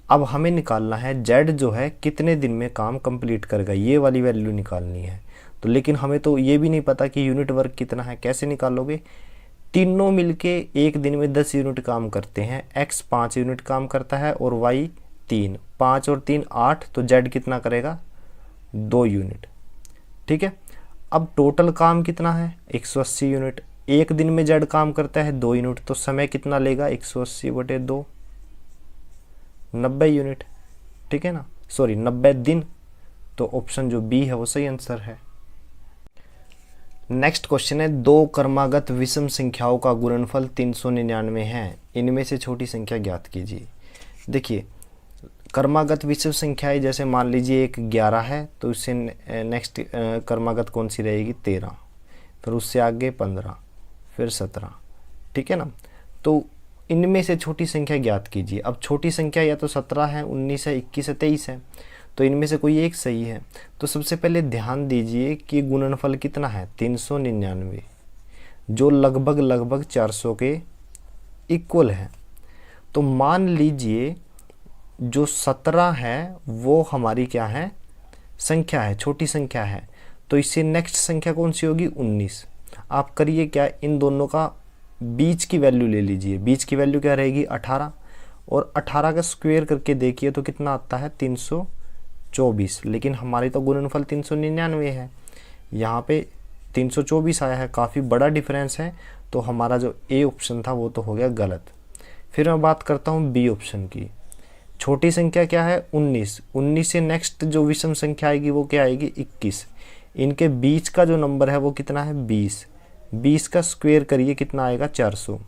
अब हमें निकालना है जेड जो है कितने दिन में काम कंप्लीट करेगा, ये वाली वैल्यू निकालनी है। तो लेकिन हमें तो ये भी नहीं पता कि यूनिट वर्क कितना है, कैसे निकालोगे। तीनों मिलके एक दिन में 10 यूनिट काम करते हैं। एक्स 5 यूनिट काम करता है और वाई 3, 5 और 3 8, तो जेड कितना करेगा, 2 यूनिट, ठीक है। अब टोटल काम कितना है, 180 यूनिट। एक दिन में जेड काम करता है 2 यूनिट, तो समय कितना लेगा, 180 बटे 2, 90 यूनिट, ठीक है ना, सॉरी 90 दिन। तो ऑप्शन जो बी है वो सही आंसर है। नेक्स्ट क्वेश्चन है, दो क्रमागत विषम संख्याओं का गुणनफल 399 है, इनमें से छोटी संख्या ज्ञात कीजिए। देखिए क्रमागत विषम संख्याएं, जैसे मान लीजिए एक 11 है, तो इससे नेक्स्ट क्रमागत कौन सी रहेगी, 13, फिर उससे आगे 15, फिर 17, ठीक है ना। तो इनमें से छोटी संख्या ज्ञात कीजिए। अब छोटी संख्या या तो 17 है, 19 है, 21 है, 23 है, तो इनमें से कोई एक सही है। तो सबसे पहले ध्यान दीजिए कि गुणनफल कितना है, 399, जो लगभग 400 के इक्वल है। तो मान लीजिए जो 17 है वो हमारी क्या है, संख्या है, छोटी संख्या है, तो इससे नेक्स्ट संख्या कौन सी होगी, 19। आप करिए क्या, इन दोनों का बीच की वैल्यू ले लीजिए। बीच की वैल्यू क्या रहेगी, 18, और 18 का स्क्वायर करके देखिए तो कितना आता है, 324। लेकिन हमारी तो गुणनफल 399 है, यहाँ पे 324 आया है, काफ़ी बड़ा डिफरेंस है। तो हमारा जो ए ऑप्शन था वो तो हो गया गलत। फिर मैं बात करता हूँ बी ऑप्शन की। छोटी संख्या क्या है, 19। 19 से नेक्स्ट जो विषम संख्या आएगी वो क्या आएगी, 21। इनके बीच का जो नंबर है वो कितना है, 20। 20 का स्क्वायर करिए कितना आएगा, 400।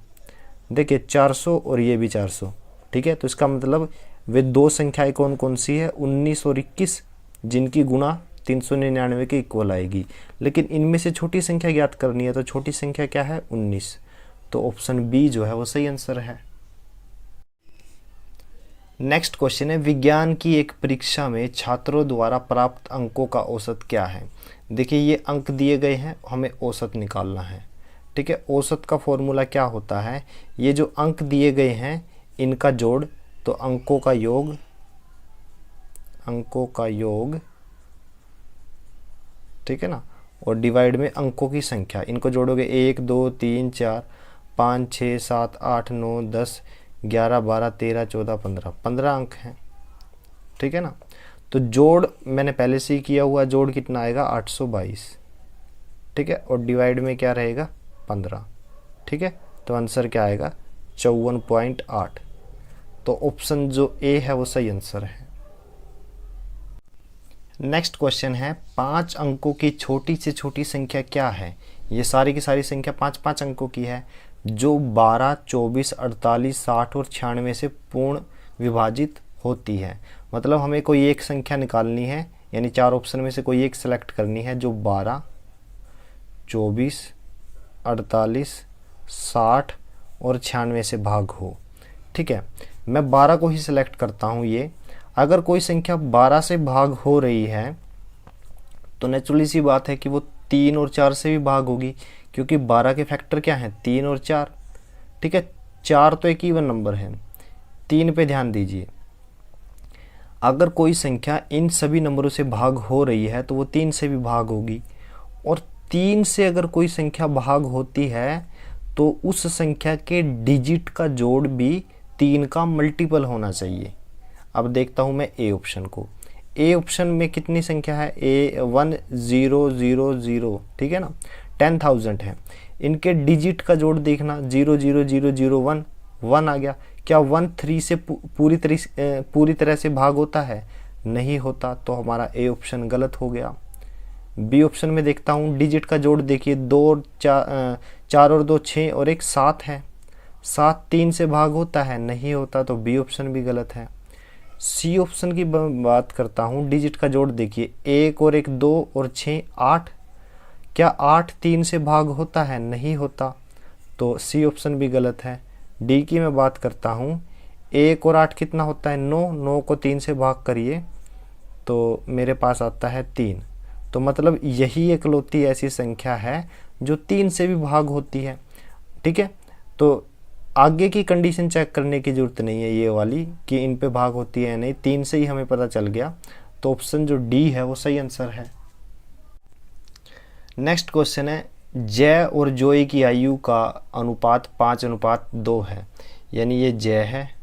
देखिए 400 और ये भी 400, ठीक है। तो इसका मतलब वे दो संख्याएं कौन कौन सी है, 19 और 21, जिनकी गुणा 399 के इक्वल आएगी। लेकिन इनमें से छोटी संख्या ज्ञात करनी है, तो छोटी संख्या क्या है, 19। तो ऑप्शन बी जो है वो सही आंसर है। नेक्स्ट क्वेश्चन है, विज्ञान की एक परीक्षा में छात्रों द्वारा प्राप्त अंकों का औसत क्या है। देखिए ये अंक दिए गए हैं, हमें औसत निकालना है, ठीक है। औसत का फॉर्मूला क्या होता है, ये जो अंक दिए गए हैं इनका जोड़, तो अंकों का योग, ठीक है ना, और डिवाइड में अंकों की संख्या। इनको जोड़ोगे 1 2 3 4 5 6 7 8 9 10 11 12 13 14 15, 15 अंक हैं, ठीक है ना। तो जोड़ मैंने पहले से ही किया हुआ, जोड़ कितना आएगा, 822, ठीक है, और डिवाइड में क्या रहेगा, 15, ठीक है। तो आंसर क्या आएगा, 54.8। तो ऑप्शन जो ए है वो सही आंसर है। नेक्स्ट क्वेश्चन है, 5 अंकों की छोटी से छोटी संख्या क्या है। ये सारी की सारी संख्या 5-5 अंकों की है, जो 12, 24, 48, 60 और 96 से पूर्ण विभाजित होती है। मतलब हमें कोई एक संख्या निकालनी है, यानी 4 ऑप्शन में से कोई एक सेलेक्ट करनी है जो 12, 24, 48, 60 और 96 से भाग हो, ठीक है। मैं 12 को ही सिलेक्ट करता हूँ। ये अगर कोई संख्या 12 से भाग हो रही है तो नेचुरली सी बात है कि वो 3 और 4 से भी भाग होगी, क्योंकि 12 के फैक्टर क्या हैं, 3 और 4, ठीक है। 4 तो एक इवन नंबर है। 3 पे ध्यान दीजिए, अगर कोई संख्या इन सभी नंबरों से भाग हो रही है तो वो 3 से भी भाग होगी, और 3 से अगर कोई संख्या भाग होती है तो उस संख्या के डिजिट का जोड़ भी 3 का मल्टीपल होना चाहिए। अब देखता हूँ मैं ए ऑप्शन को। ए ऑप्शन में कितनी संख्या है, ए 1000, ठीक है ना, 10,000 है। इनके डिजिट का जोड़ देखना, 00001 1 आ गया, क्या 1 3 से पूरी तरह से भाग होता है? नहीं होता, तो हमारा ए ऑप्शन गलत हो गया। बी ऑप्शन में देखता हूँ, डिजिट का जोड़ देखिए, 2 और 4 और 2 6 और 1 7 है। 7 3 से भाग होता है? नहीं होता, तो बी ऑप्शन भी गलत है। सी ऑप्शन की बात करता हूँ, डिजिट का जोड़ देखिए, 1 और 1 2 और 6 8। क्या 8 3 से भाग होता है? नहीं होता, तो सी ऑप्शन भी गलत है। डी की मैं बात करता हूँ, 1 और 8 कितना होता है? 9। 9 को 3 से भाग करिए तो मेरे पास आता है 3। तो मतलब यही इकलौती ऐसी संख्या है जो 3 से भी भाग होती है। ठीक है, तो आगे की कंडीशन चेक करने की ज़रूरत नहीं है ये वाली कि इन पे भाग होती है या नहीं, 3 से ही हमें पता चल गया। तो ऑप्शन जो डी है वो सही आंसर है। नेक्स्ट क्वेश्चन है, जय और जोई की आयु का अनुपात 5:2 है। यानी ये जय है,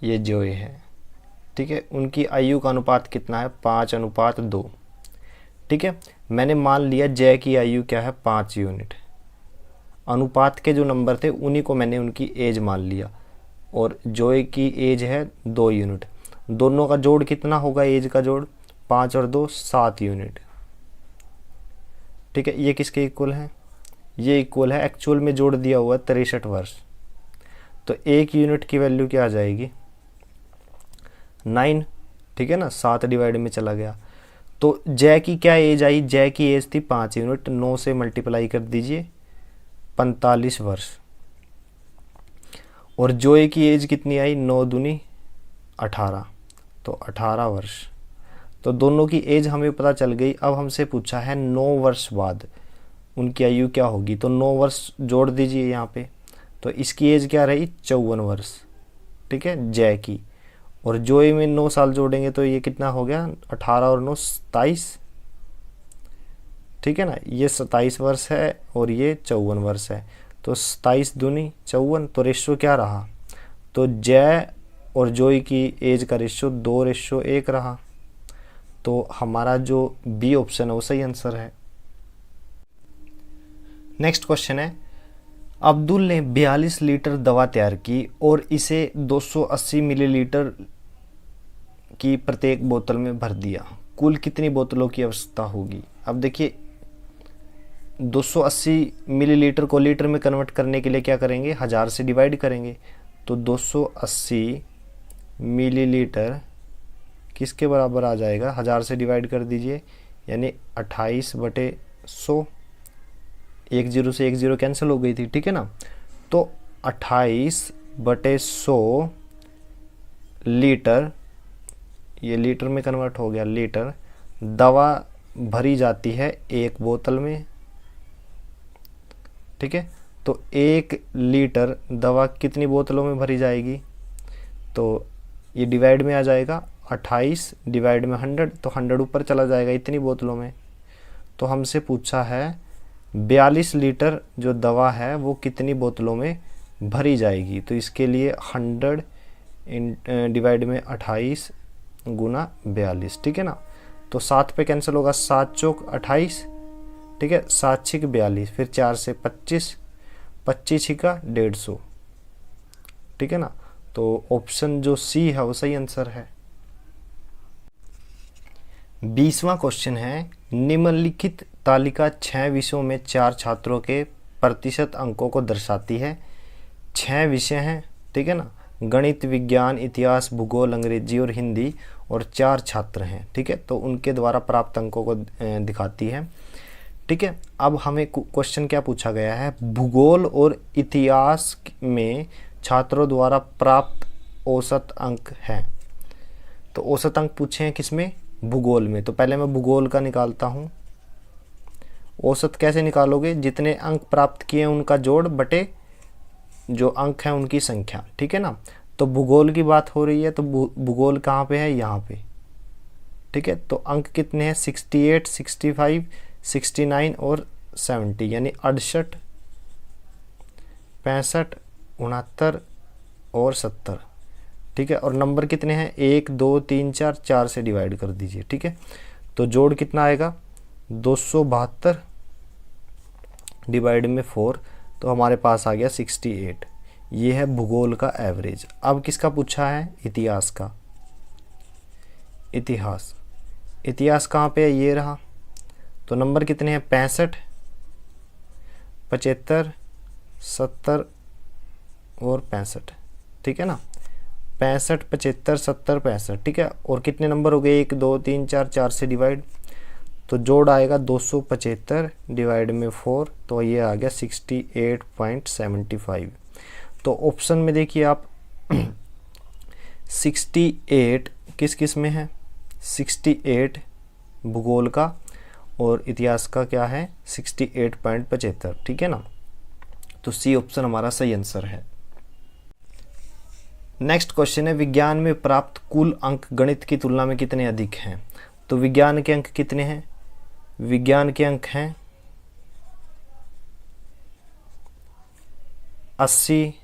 ये जोई है। ठीक है, उनकी आयु का अनुपात कितना है? 5:2। ठीक है, मैंने मान लिया जय की आयु क्या है? 5 यूनिट। अनुपात के जो नंबर थे उन्हीं को मैंने उनकी एज मान लिया, और जोई की एज है 2 यूनिट। दोनों का जोड़ कितना होगा? एज का जोड़ 5 और 2 7 यूनिट। ठीक है, ये किसके इक्वल है? ये इक्वल है, एक्चुअल में जोड़ दिया हुआ 63 वर्ष। तो 1 यूनिट की वैल्यू क्या आ जाएगी? 9। ठीक है ना, 7 डिवाइड में चला गया। तो जय की क्या एज आई? जय की एज थी 5 यूनिट, 9 से मल्टीप्लाई कर दीजिए, 45 वर्ष। और जोए की एज कितनी आई? 9 दूनी 18, तो 18 वर्ष। तो दोनों की एज हमें पता चल गई। अब हमसे पूछा है 9 वर्ष बाद उनकी आयु क्या होगी, तो 9 वर्ष जोड़ दीजिए यहाँ पे। तो इसकी एज क्या रही? 54 वर्ष। ठीक है, जय की। और जोए में 9 साल जोड़ेंगे तो ये कितना हो गया? 18 और 9 27। ठीक है ना, ये 27 वर्ष है और ये 54 वर्ष है। तो 27 दूनी 54। तो रेशो क्या रहा? तो जय और जोई की एज का रेशो 2:1 रहा। तो हमारा जो बी ऑप्शन है वो सही आंसर है। नेक्स्ट क्वेश्चन है, अब्दुल ने 42 लीटर दवा तैयार की और इसे 280 मिलीलीटर की प्रत्येक बोतल में भर दिया। कुल कितनी बोतलों की आवश्यकता होगी? अब देखिए, 280 मिलीलीटर को लीटर में कन्वर्ट करने के लिए क्या करेंगे? 1000 से डिवाइड करेंगे। तो 280 मिलीलीटर किसके बराबर आ जाएगा? 1000 से डिवाइड कर दीजिए, यानी 28/100। 1 0 से 1 0 कैंसिल हो गई थी। ठीक है ना, तो 28/100 लीटर, ये लीटर में कन्वर्ट हो गया, लीटर दवा भरी जाती है एक बोतल में। ठीक है, तो 1 लीटर दवा कितनी बोतलों में भरी जाएगी? तो ये डिवाइड में आ जाएगा, 28 डिवाइड में 100, तो 100 ऊपर चला जाएगा इतनी बोतलों में। तो हमसे पूछा है 42 लीटर जो दवा है वो कितनी बोतलों में भरी जाएगी। तो इसके लिए 100 डिवाइड में 28 गुना 42। ठीक है ना, तो 7 पे कैंसिल होगा, 7 चौक 28। ठीक है, 7 छिक 42, फिर 4 से 25, 25 छिका 150। ठीक है ना, तो ऑप्शन जो सी है वो सही आंसर है। 20वां क्वेश्चन है, निम्नलिखित तालिका 6 विषयों में 4 छात्रों के प्रतिशत अंकों को दर्शाती है। 6 विषय हैं, ठीक है ना, गणित, विज्ञान, इतिहास, भूगोल, अंग्रेजी और हिंदी, और 4 छात्र हैं। ठीक है, तो उनके द्वारा प्राप्त अंकों को दिखाती है। ठीक है, अब हमें क्वेश्चन क्या पूछा गया है? भूगोल और इतिहास में छात्रों द्वारा प्राप्त औसत अंक हैं। तो औसत अंक पूछे हैं किसमें? भूगोल में। तो पहले मैं भूगोल का निकालता हूँ। औसत कैसे निकालोगे? जितने अंक प्राप्त किए उनका जोड़ बटे जो अंक हैं उनकी संख्या। ठीक है ना, तो भूगोल की बात हो रही है, तो भूगोल कहाँ पे है? यहाँ पे। ठीक है, तो अंक कितने हैं? 68, 65, 69 और 70, यानी 68, 65, 69 और 70। ठीक है, और नंबर कितने हैं? 1 2 3 4, 4 से डिवाइड कर दीजिए। ठीक है, तो जोड़ कितना आएगा? 272 डिवाइड में 4, तो हमारे पास आ गया 68। ये है भूगोल का एवरेज। अब किसका पूछा है? इतिहास का। इतिहास कहाँ पे है? ये रहा। तो नंबर कितने हैं? 65, 75, 70 और 65, ठीक है ना। 65, 75, 70, 65, ठीक है। और कितने नंबर हो गए? 1 2 3 4, 4 से डिवाइड, तो जोड़ आएगा 275 डिवाइड में 4, तो ये आ गया 68.75। तो ऑप्शन में देखिए आप 68 किस किस में है? 68 भूगोल का और इतिहास का क्या है? 68.75, ठीक है ना। तो सी ऑप्शन हमारा सही आंसर है। नेक्स्ट क्वेश्चन है, विज्ञान में प्राप्त कुल अंक गणित की तुलना में कितने अधिक हैं? तो विज्ञान के अंक कितने हैं? विज्ञान के अंक हैं 80,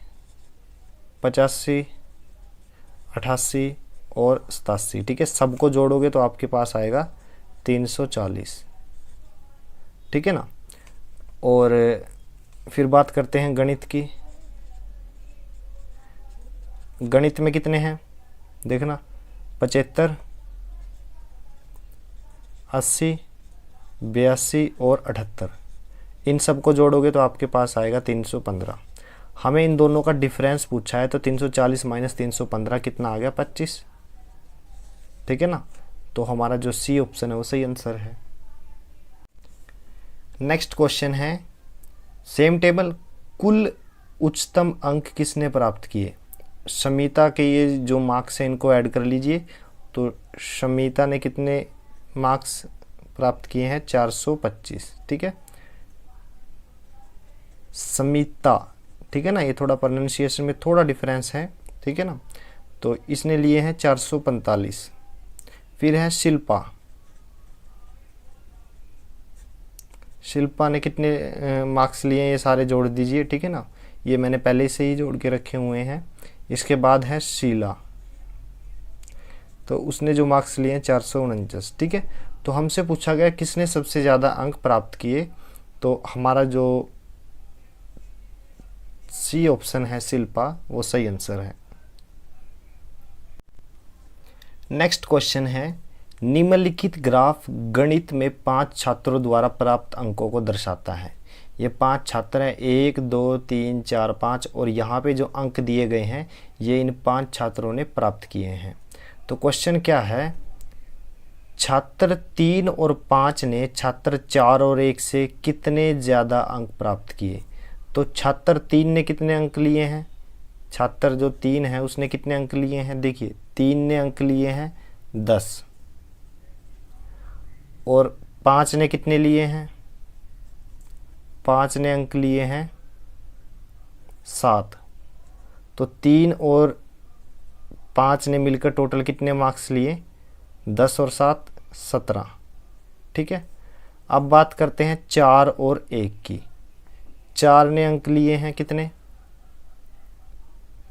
85, 88 और 87, ठीक है। सबको जोड़ोगे तो आपके पास आएगा 340, ठीक है ना। और फिर बात करते हैं गणित की। गणित में कितने हैं देखना, 75, 80, 82 और 78। इन सबको जोड़ोगे तो आपके पास आएगा 315। हमें इन दोनों का डिफरेंस पूछा है, तो 340 माइनस 315 कितना आ गया? 25, ठीक है ना। तो हमारा जो सी ऑप्शन है वो सही आंसर है। नेक्स्ट क्वेश्चन है, सेम टेबल कुल उच्चतम अंक किसने प्राप्त किए? शमिता के ये जो मार्क्स हैं इनको ऐड कर लीजिए। तो शमिता ने कितने मार्क्स प्राप्त किए हैं? 425, ठीक है। समिता, ठीक है ना। ये थोड़ा प्रोनाउंसिएशन में थोड़ा डिफरेंस है, ठीक है ना। तो इसने लिए हैं 445। फिर है शिल्पा। शिल्पा ने कितने मार्क्स लिए हैं? ये सारे जोड़ दीजिए, ठीक है ना। ये मैंने पहले से ही जोड़ के रखे हुए हैं। इसके बाद है शीला, तो उसने जो मार्क्स लिए हैं 449, ठीक है। तो हमसे पूछा गया किसने सबसे ज़्यादा अंक प्राप्त किए? तो हमारा जो सी ऑप्शन है शिल्पा, वो सही आंसर है। नेक्स्ट क्वेश्चन है, निम्नलिखित ग्राफ गणित में 5 छात्रों द्वारा प्राप्त अंकों को दर्शाता है। ये 5 छात्र हैं, 1 2 3 4 5, और यहाँ पे जो अंक दिए गए हैं ये इन 5 छात्रों ने प्राप्त किए हैं। तो क्वेश्चन क्या है, छात्र 3 और 5 ने छात्र 4 और 1 से कितने ज़्यादा अंक प्राप्त किए? तो छात्र 3 ने कितने अंक लिए हैं? छात्र जो 3 है उसने कितने अंक लिए हैं? देखिए 3 ने अंक लिए हैं 10, और 5 ने कितने लिए हैं? 5 ने अंक लिए हैं 7। तो 3 और 5 ने मिलकर टोटल कितने मार्क्स लिए? 10 और 7 17, ठीक है। अब बात करते हैं 4 और 1 की। 4 ने अंक लिए हैं कितने?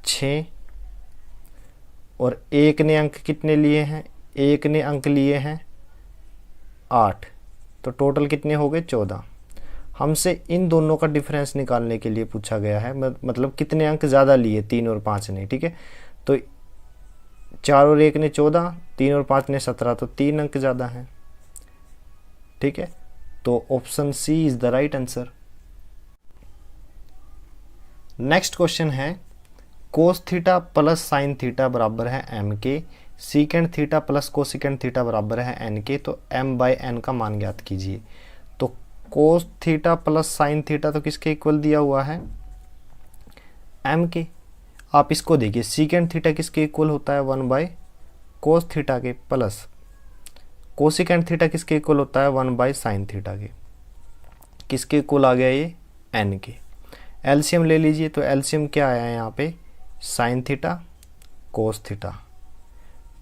6, और 1 ने अंक कितने लिए हैं? 1 ने अंक लिए हैं 8। तो टोटल कितने हो गए? 14। हमसे इन दोनों का डिफरेंस निकालने के लिए पूछा गया है, मतलब कितने अंक ज़्यादा लिए 3 और 5 ने, ठीक है। तो 4 और 1 ने 14, 3 और 5 ने 17, तो 3 अंक ज़्यादा हैं, ठीक है। तो option C is the right answer. Next question है, cos theta plus sine theta बराबर है एम के, secant theta plus cosecant theta बराबर है एन के, तो एम बाई एन का मान ज्ञात कीजिए। तो कोस थीटा प्लस साइन थीटा तो किसके इक्वल दिया हुआ है? एम के। आप इसको देखिए, सीकेंड थीटा किसके इक्वल होता है? 1 बाई कोस थीटा के, प्लस कोसिकेंड थीटा किसके इक्वल होता है? 1 बाई साइन थीटा के। किसके इक्वल आ गया ये? एन के। एलसीएम ले लीजिए, तो एलसीएम क्या आया है यहाँ पे? साइन थीटा कोस थीटा,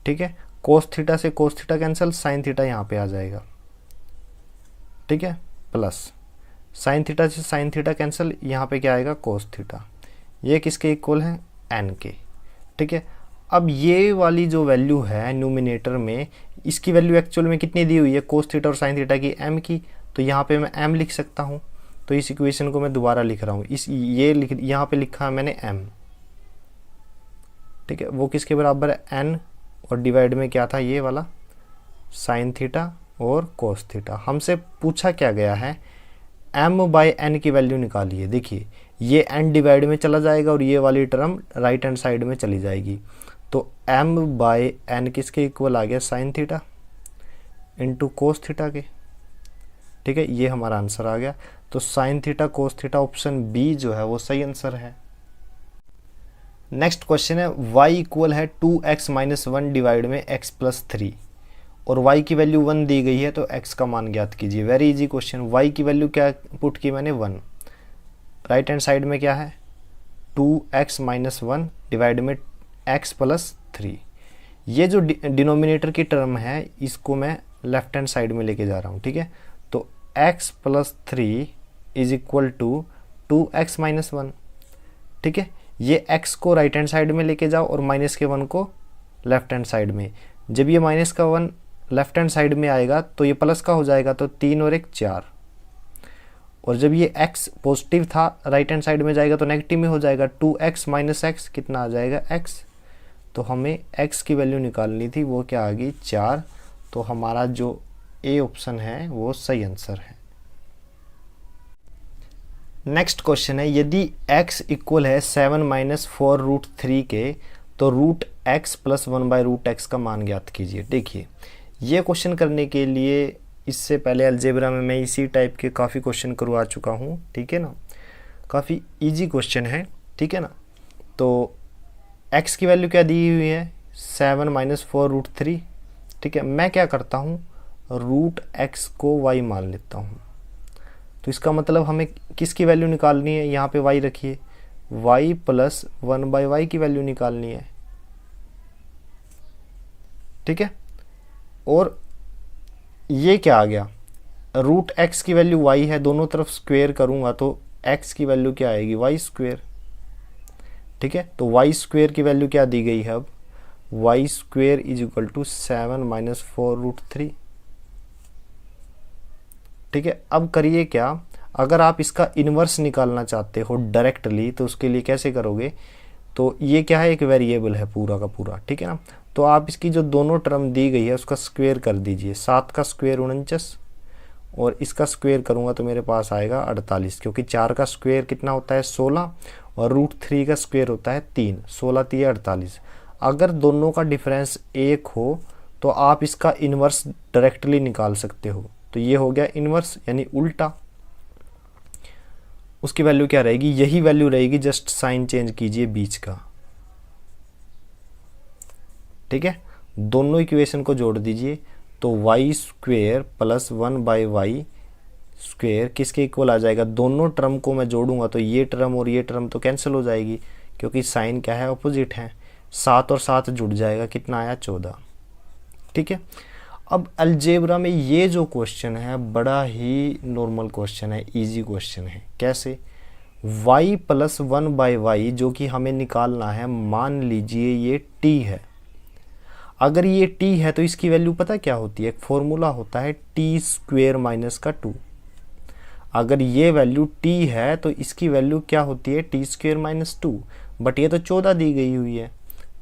ठीक है। कोस थीटा से cos theta cancel, sine theta यहाँ पे आ जाएगा, ठीक है, प्लस साइन थीटा से साइन थीटा कैंसिल, यहाँ पे क्या आएगा? Cos theta. ये किसके इक्वल है? एन के, ठीक है। अब ये वाली जो वैल्यू है न्यूमिनेटर में, इसकी वैल्यू एक्चुअल में कितनी दी हुई है? कोस थीटा और साइन थीटा की एम की, तो यहाँ पे मैं एम लिख सकता हूँ। तो इस इक्वेशन को मैं दोबारा लिख रहा हूँ, यहाँ पे लिखा है मैंने एम, ठीक है, वो किसके बराबर है, एन, और डिवाइड में क्या था ये वाला साइन थीटा और कोस थीटा। हमसे पूछा क्या गया है, m बाई एन की वैल्यू निकालिए। देखिए ये n डिवाइड में चला जाएगा और ये वाली टर्म राइट हैंड साइड में चली जाएगी, तो m बाई एन किसके इक्वल आ गया, sine theta into cos theta के। ठीक है, ये हमारा आंसर आ गया। तो sine theta cos theta option B जो है वो सही आंसर है। नेक्स्ट क्वेश्चन है, y इक्वल है 2x माइनस 1 डिवाइड में x प्लस 3 और y की वैल्यू 1 दी गई है, तो x का मान ज्ञात कीजिए। Very easy question. y की वैल्यू क्या पुट की मैंने, 1। राइट हैंड साइड में क्या है, 2x माइनस 1 डिवाइड में x प्लस 3। ये जो डिनोमिनेटर की टर्म है इसको मैं लेफ्ट हैंड साइड में लेके जा रहा हूँ। ठीक है, तो x plus 3 is equal to 2x minus 1। ठीक है, ये x को राइट हैंड साइड में लेके जाओ और माइनस के 1 को लेफ्ट हैंड साइड में। जब ये माइनस का 1 लेफ्ट हैंड साइड में आएगा तो ये प्लस का हो जाएगा, तो 3 और 1 4। और जब ये x पॉजिटिव था राइट हैंड साइड में जाएगा तो नेगेटिव में हो जाएगा, 2x माइनस x कितना आ जाएगा, x। तो हमें x की वैल्यू निकालनी थी, वो क्या आ गई, 4। तो हमारा जो ए ऑप्शन है वो सही आंसर है। नेक्स्ट क्वेश्चन है, यदि x इक्वल है 7 माइनस 4 रूट 3 के, तो root x plus 1 by root X का मान ज्ञात कीजिए। देखिए ये क्वेश्चन करने के लिए इससे पहले अलजेब्रा में मैं इसी टाइप के काफ़ी क्वेश्चन करवा चुका हूँ। ठीक है ना, काफ़ी इजी क्वेश्चन है। ठीक है ना, तो x की वैल्यू क्या दी हुई है, 7 माइनस 4 रूट 3। ठीक है, मैं क्या करता हूँ, रूट x को y मान लेता हूँ। तो इसका मतलब हमें किसकी वैल्यू निकालनी है, यहाँ पे y रखिए, y प्लस 1 बाई वाई की वैल्यू निकालनी है। ठीक है, और ये क्या आ गया, रूट x की वैल्यू y है, दोनों तरफ स्क्वेयर करूंगा तो x की वैल्यू क्या आएगी, y स्क्वेयर। ठीक है, तो y स्क्वेयर की वैल्यू क्या दी गई है, अब y square is equal to 7 minus 4 root 3। ठीक है, अब करिए क्या, अगर आप इसका इन्वर्स निकालना चाहते हो डायरेक्टली तो उसके लिए कैसे करोगे, तो ये क्या है, एक वेरिएबल है पूरा का पूरा। ठीक है ना, तो आप इसकी जो दोनों टर्म दी गई है उसका स्क्वेयर कर दीजिए। 7 का स्क्वेयर 49 और इसका स्क्वेयर करूंगा तो मेरे पास आएगा 48, क्योंकि 4 का स्क्वेयर कितना होता है, 16, और रूट 3 का स्क्वेयर होता है 3। 16 3 48। अगर दोनों का डिफरेंस 1 हो तो आप इसका इन्वर्स डायरेक्टली निकाल सकते हो। तो ये हो गया इन्वर्स यानी उल्टा। उसकी वैल्यू क्या रहेगी, यही वैल्यू रहेगी, जस्ट साइन चेंज कीजिए बीच का। ठीक है, दोनों इक्वेशन को जोड़ दीजिए, तो y square plus 1 by y square किसके इक्वल आ जाएगा, दोनों टर्म को मैं जोड़ूंगा तो ये टर्म और ये टर्म तो कैंसिल हो जाएगी, क्योंकि साइन क्या है, अपोजिट है। 7 और 7 जुड़ जाएगा, कितना आया, 14। ठीक है, अब अलजेब्रा में ये जो क्वेश्चन है बड़ा ही नॉर्मल क्वेश्चन है, इजी क्वेश्चन है। कैसे, y प्लस 1 बाई वाई जो कि हमें निकालना है, मान लीजिए ये t है। अगर ये t है तो इसकी वैल्यू पता क्या होती है, एक फॉर्मूला होता है t स्क्वेयर माइनस का 2। अगर ये वैल्यू t है तो इसकी वैल्यू क्या होती है, t स्क्वेयर माइनस 2, बट ये तो 14 दी गई हुई है।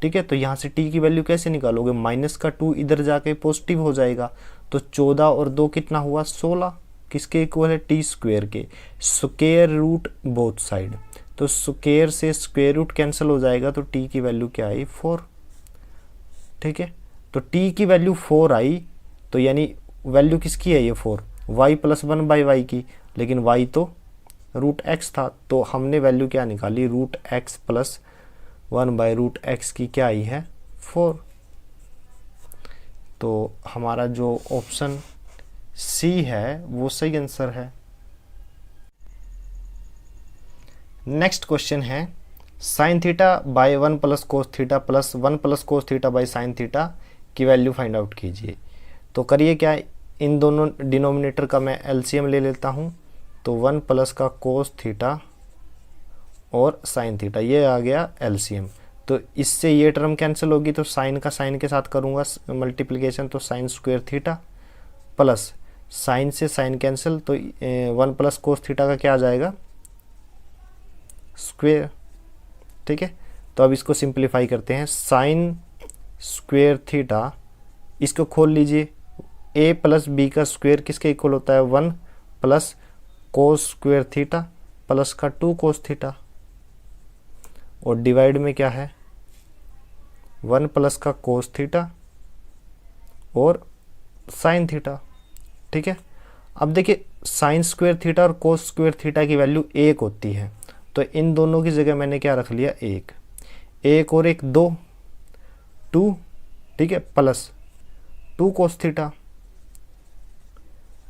ठीक है, तो यहाँ से t की वैल्यू कैसे निकालोगे, माइनस का 2 इधर जाके पॉजिटिव हो जाएगा, तो 14 और 2 कितना हुआ, 16। किसके इक्वल है, t स्क्वेयर के, स्क्वेयर रूट बोथ साइड। तो स्क्वेयर से स्क्वेयर रूट कैंसिल हो जाएगा, तो t की वैल्यू क्या आई, 4। ठीक है, तो t की वैल्यू 4 आई, तो यानी वैल्यू किसकी है ये 4, y प्लस 1 बाई वाई की, लेकिन y तो रूट x था, तो हमने वैल्यू क्या निकाली, root x plus 1 by root x की क्या आई है, 4। तो हमारा जो ऑप्शन सी है वो सही आंसर है। नेक्स्ट क्वेश्चन है, sine theta by 1 plus cos theta plus 1 plus cos theta by sine theta की वैल्यू फाइंड आउट कीजिए। तो करिए क्या, इन दोनों डिनोमिनेटर का मैं एलसीएम ले लेता हूँ, तो 1 प्लस का कोस थीटा और साइन थीटा, ये आ गया एलसीएम। तो इससे ये टर्म कैंसिल होगी, तो साइन का साइन के साथ करूँगा मल्टीप्लिकेशन, तो sine square theta plus sign से साइन कैंसिल, तो 1 प्लस कोस थीटा का क्या आ जाएगा, स्क्वायर। ठीक है, तो अब इसको सिंप्लीफाई करते हैं। साइन स्क्वेयर थीटा, इसको खोल लीजिए, a प्लस बी का स्क्वेयर किसके इक्वल होता है 1 plus cos square theta plus का 2 कोस थीटा, और डिवाइड में क्या है 1 प्लस का कोस थीटा और साइन थीटा। ठीक है, अब देखिए साइन स्क्वेयर थीटा और कोस स्क्वेयर थीटा की वैल्यू 1 होती है, तो इन दोनों की जगह मैंने क्या रख लिया 1, 1 और 1 2, 2, ठीक है, प्लस 2 कोस थीटा,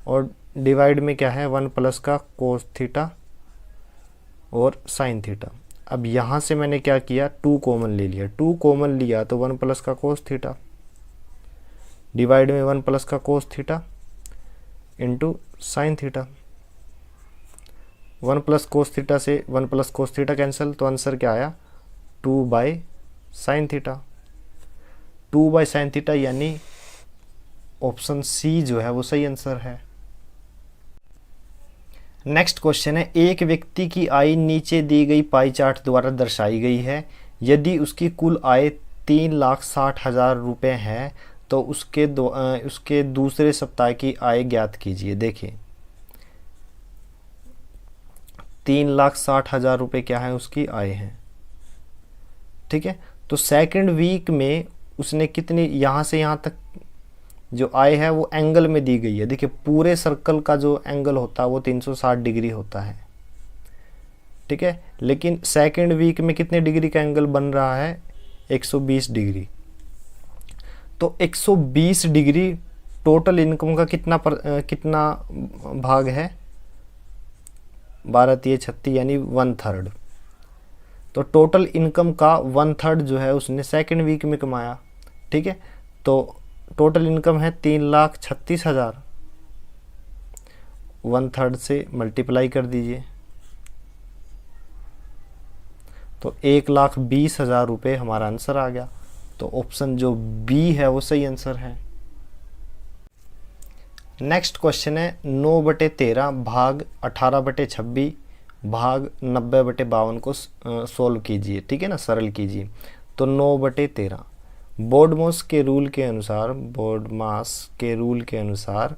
और डिवाइड में क्या है 1 प्लस का कोस थीटा और साइन थीटा। अब यहाँ से मैंने क्या किया 2 कॉमन ले लिया, 2 कॉमन लिया तो 1 प्लस का कोस थीटा, डिवाइड में 1 प्लस का cos theta into sine theta. 1 plus cos theta से 1 प्लस कोस थीटा कैंसिल, तो आंसर क्या आया 2 by sine theta. 2 by sine theta यानी ऑप्शन सी जो है वो सही आंसर है। नेक्स्ट क्वेश्चन है, एक व्यक्ति की आय नीचे दी गई पाई चार्ट द्वारा दर्शाई गई है। यदि उसकी कुल आय 3,60,000 रुपये है तो उसके दूसरे सप्ताह की आय ज्ञात कीजिए। देखिए 3,60,000 रुपये क्या है उसकी आय है। ठीक है, तो सेकंड वीक में उसने कितनी, यहाँ से यहाँ तक जो आय है वो एंगल में दी गई है। देखिए पूरे सर्कल का जो एंगल होता है वो 360 डिग्री होता है। ठीक है, लेकिन सेकंड वीक में कितने डिग्री का एंगल बन रहा है 120 डिग्री। तो 120 डिग्री टोटल इनकम का कितना भाग है 12 3 36 यानी 1/3। तो टोटल इनकम का 1/3 जो है उसने सेकंड वीक में कमाया। ठीक है, तो टोटल इनकम है 3,36,000, 1/3 से मल्टीप्लाई कर दीजिए तो 1,20,000 रुपये हमारा आंसर आ गया। तो ऑप्शन जो बी है वो सही आंसर है। नेक्स्ट क्वेश्चन है 9/13 भाग 18/26 भाग 90/52 को सोल्व कीजिए। ठीक है ना, सरल कीजिए। तो 9/13 बोर्डमास के रूल के अनुसार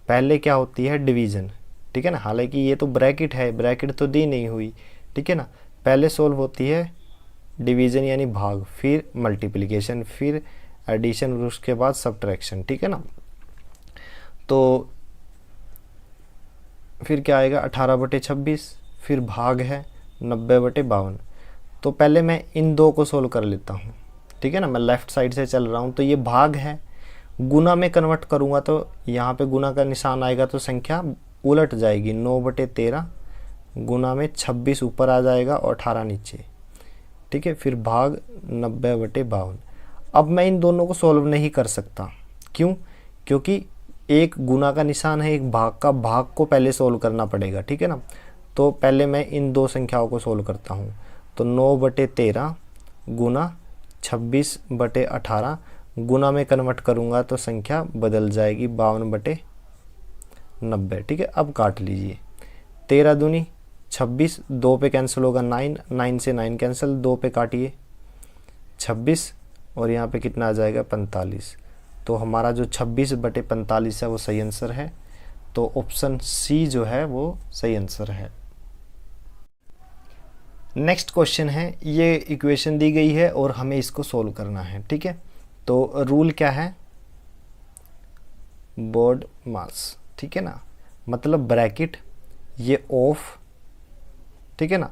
पहले क्या होती है डिवीज़न। ठीक है ना, हालांकि ये तो ब्रैकेट है, ब्रैकेट तो दी नहीं हुई। ठीक है ना, पहले सोल्व होती है डिवीज़न यानी भाग, फिर मल्टीप्लिकेशन, फिर एडिशन और उसके बाद सब्ट्रैक्शन। ठीक है ना, तो फिर क्या आएगा 18/26, फिर भाग है 90/52। तो पहले मैं इन दो को सोल्व कर लेता हूँ। ठीक है ना, मैं लेफ़्ट साइड से चल रहा हूँ, तो ये भाग है, गुना में कन्वर्ट करूँगा तो यहाँ पे गुना का निशान आएगा तो संख्या उलट जाएगी। 9/13 गुना में 26 ऊपर आ जाएगा और 18 नीचे। ठीक है, फिर भाग 90/52। अब मैं इन दोनों को सोल्व नहीं कर सकता, क्यों? क्योंकि एक गुना का निशान है, एक भाग का, भाग को पहले सोल्व करना पड़ेगा। ठीक है ना, तो पहले मैं इन दो संख्याओं को सोल्व करता हूँ। तो 9/13 गुना 26/18 गुना में कन्वर्ट करूँगा तो संख्या बदल जाएगी 52/90। ठीक है, अब काट लीजिए। 13 दूनी 26, 2 पे कैंसिल होगा 9, 9 से 9 कैंसिल, 2 पे काटिए 26 और यहाँ पे कितना आ जाएगा 45। तो हमारा जो 26/45 है वो सही आंसर है। तो ऑप्शन सी जो है वो सही आंसर है। नेक्स्ट क्वेश्चन है, ये इक्वेशन दी गई है और हमें इसको सोल्व करना है। ठीक है, तो रूल क्या है बोर्ड मास। ठीक है ना, मतलब ब्रैकेट ये ऑफ। ठीक है ना,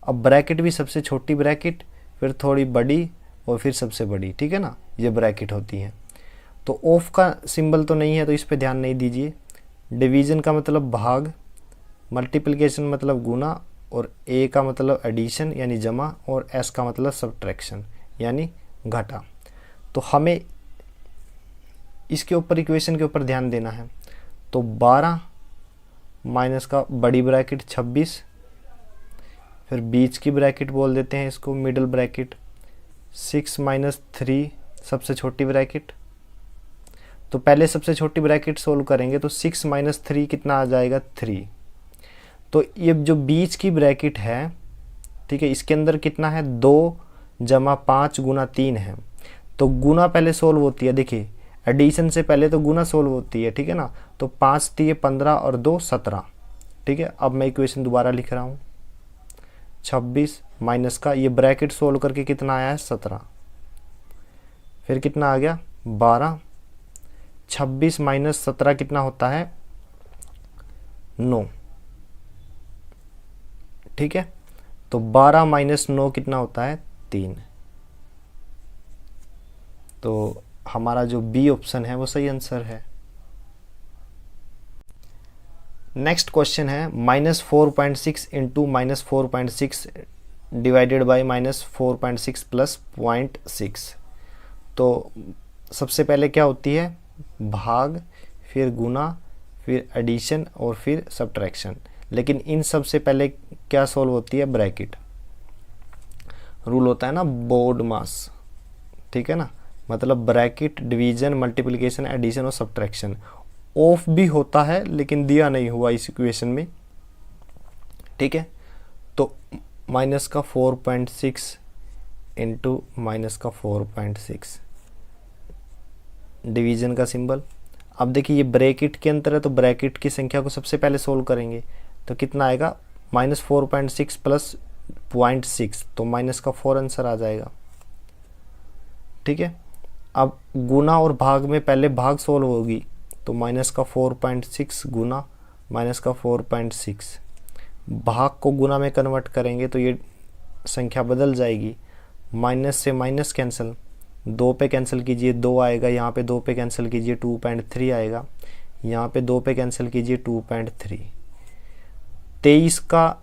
अब ब्रैकेट भी सबसे छोटी ब्रैकेट, फिर थोड़ी बड़ी और फिर सबसे बड़ी। ठीक है ना, ये ब्रैकेट होती है। तो ऑफ का सिंबल तो नहीं है तो इस पे ध्यान नहीं दीजिए। डिवीज़न का मतलब भाग, मल्टीप्लिकेशन मतलब गुना, और ए का मतलब एडिशन यानी जमा, और एस का मतलब सब्ट्रैक्शन यानी घटा। तो हमें इसके ऊपर इक्वेशन के ऊपर ध्यान देना है। तो 12 माइनस का बड़ी ब्रैकेट 26, फिर बीच की ब्रैकेट बोल देते हैं इसको मिडल ब्रैकेट, 6 माइनस 3 सबसे छोटी ब्रैकेट। तो पहले सबसे छोटी ब्रैकेट सोल्व करेंगे तो 6 माइनस 3 कितना आ जाएगा 3। तो ये जो बीच की ब्रैकेट है, ठीक है, इसके अंदर कितना है 2 जमा 5 गुना 3 है। तो गुना पहले सोल्व होती है, देखिए एडिशन से पहले तो गुना सोल्व होती है, ठीक है ना। तो 5 3 15 और 2 17, ठीक है। अब मैं इक्वेशन दोबारा लिख रहा हूँ, 26 माइनस का ये ब्रैकेट सोल्व करके कितना आया है 17, फिर कितना आ गया 12, 26 माइनस 17 कितना होता है 9, ठीक है। तो 12 माइनस 9 कितना होता है 3। तो हमारा जो बी ऑप्शन है वो सही आंसर है। नेक्स्ट क्वेश्चन है -4.6 इंटू -4.6 डिवाइडेड बाई -4.6 प्लस 0.6। तो सबसे पहले क्या होती है भाग, फिर गुना, फिर एडिशन और फिर सब्ट्रैक्शन। लेकिन इन सब से पहले क्या सॉल्व होती है ब्रैकेट। रूल होता है ना बोर्ड मास, ठीक है ना, मतलब ब्रैकेट, डिवीजन, मल्टीप्लिकेशन, एडिशन और सब्ट्रैक्शन। ऑफ भी होता है लेकिन दिया नहीं हुआ इस इक्वेशन में, ठीक है। तो माइनस का 4.6 इंटू माइनस का 4.6 डिवीजन का सिंबल। अब देखिए ये ब्रैकेट के अंदर है तो ब्रैकेट की संख्या को सबसे पहले सोल्व करेंगे तो कितना आएगा -4.6 प्लस 0.6, तो माइनस का 4 आंसर आ जाएगा, ठीक है। अब गुना और भाग में पहले भाग सोल्व होगी तो माइनस का 4.6 गुना माइनस का 4.6, भाग को गुना में कन्वर्ट करेंगे तो ये संख्या बदल जाएगी। माइनस से माइनस कैंसिल, 2 पे कैंसिल कीजिए 2 आएगा, यहाँ पे 2 पे कैंसिल कीजिए 2.3 आएगा, यहाँ पे 2 पे कैंसिल कीजिए 2.3। 23 का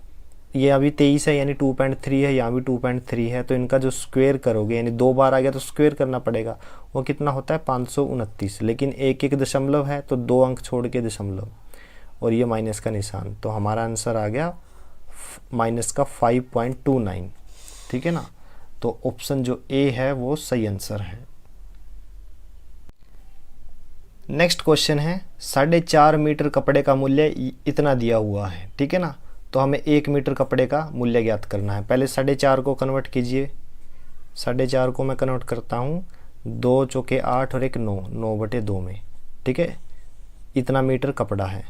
ये अभी 23 है यानी 2.3 है, यहाँ भी 2.3 है, तो इनका जो स्क्वायर करोगे यानी 2 बार आ गया तो स्क्वायर करना पड़ेगा, वो कितना होता है 529। लेकिन एक एक दशमलव है तो 2 अंक छोड़ के दशमलव और ये माइनस का निशान, तो हमारा आंसर आ गया माइनस का 5.29, ठीक है ना। तो ऑप्शन जो ए है वो सही आंसर है। नेक्स्ट क्वेश्चन है 4.5 मीटर कपड़े का मूल्य इतना दिया हुआ है, ठीक है ना। तो हमें 1 मीटर कपड़े का मूल्य ज्ञात करना है। पहले 4.5 को कन्वर्ट कीजिए, 4.5 को मैं कन्वर्ट करता हूँ 2 चौके 8 और 1 9, 9/2 में, ठीक है। इतना मीटर कपड़ा है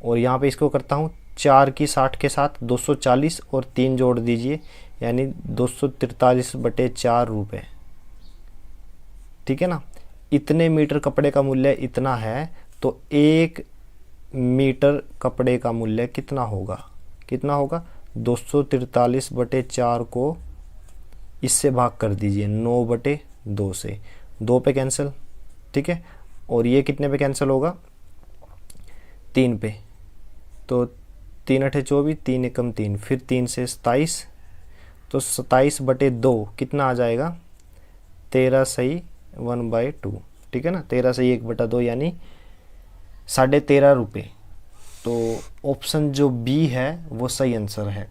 और यहाँ पे इसको करता हूँ 4 की 60 के साथ 240 और 3 जोड़ दीजिए यानी 243/4 रुपये, ठीक है ना। इतने मीटर कपड़े का मूल्य इतना है तो 1 मीटर कपड़े का मूल्य कितना होगा, 243/4 को इससे भाग कर दीजिए 9/2 से, 2 पे कैंसिल, ठीक है। और ये कितने पे कैंसिल होगा 3 पे, तो 3 8 24, 3 एकम 3, फिर 3 से 27, तो 27/2 कितना आ जाएगा 13 सही 1/2, ठीक है ना। 13 सही 1/2 यानी 13.5 रुपये। तो ऑप्शन जो बी है वो सही आंसर है।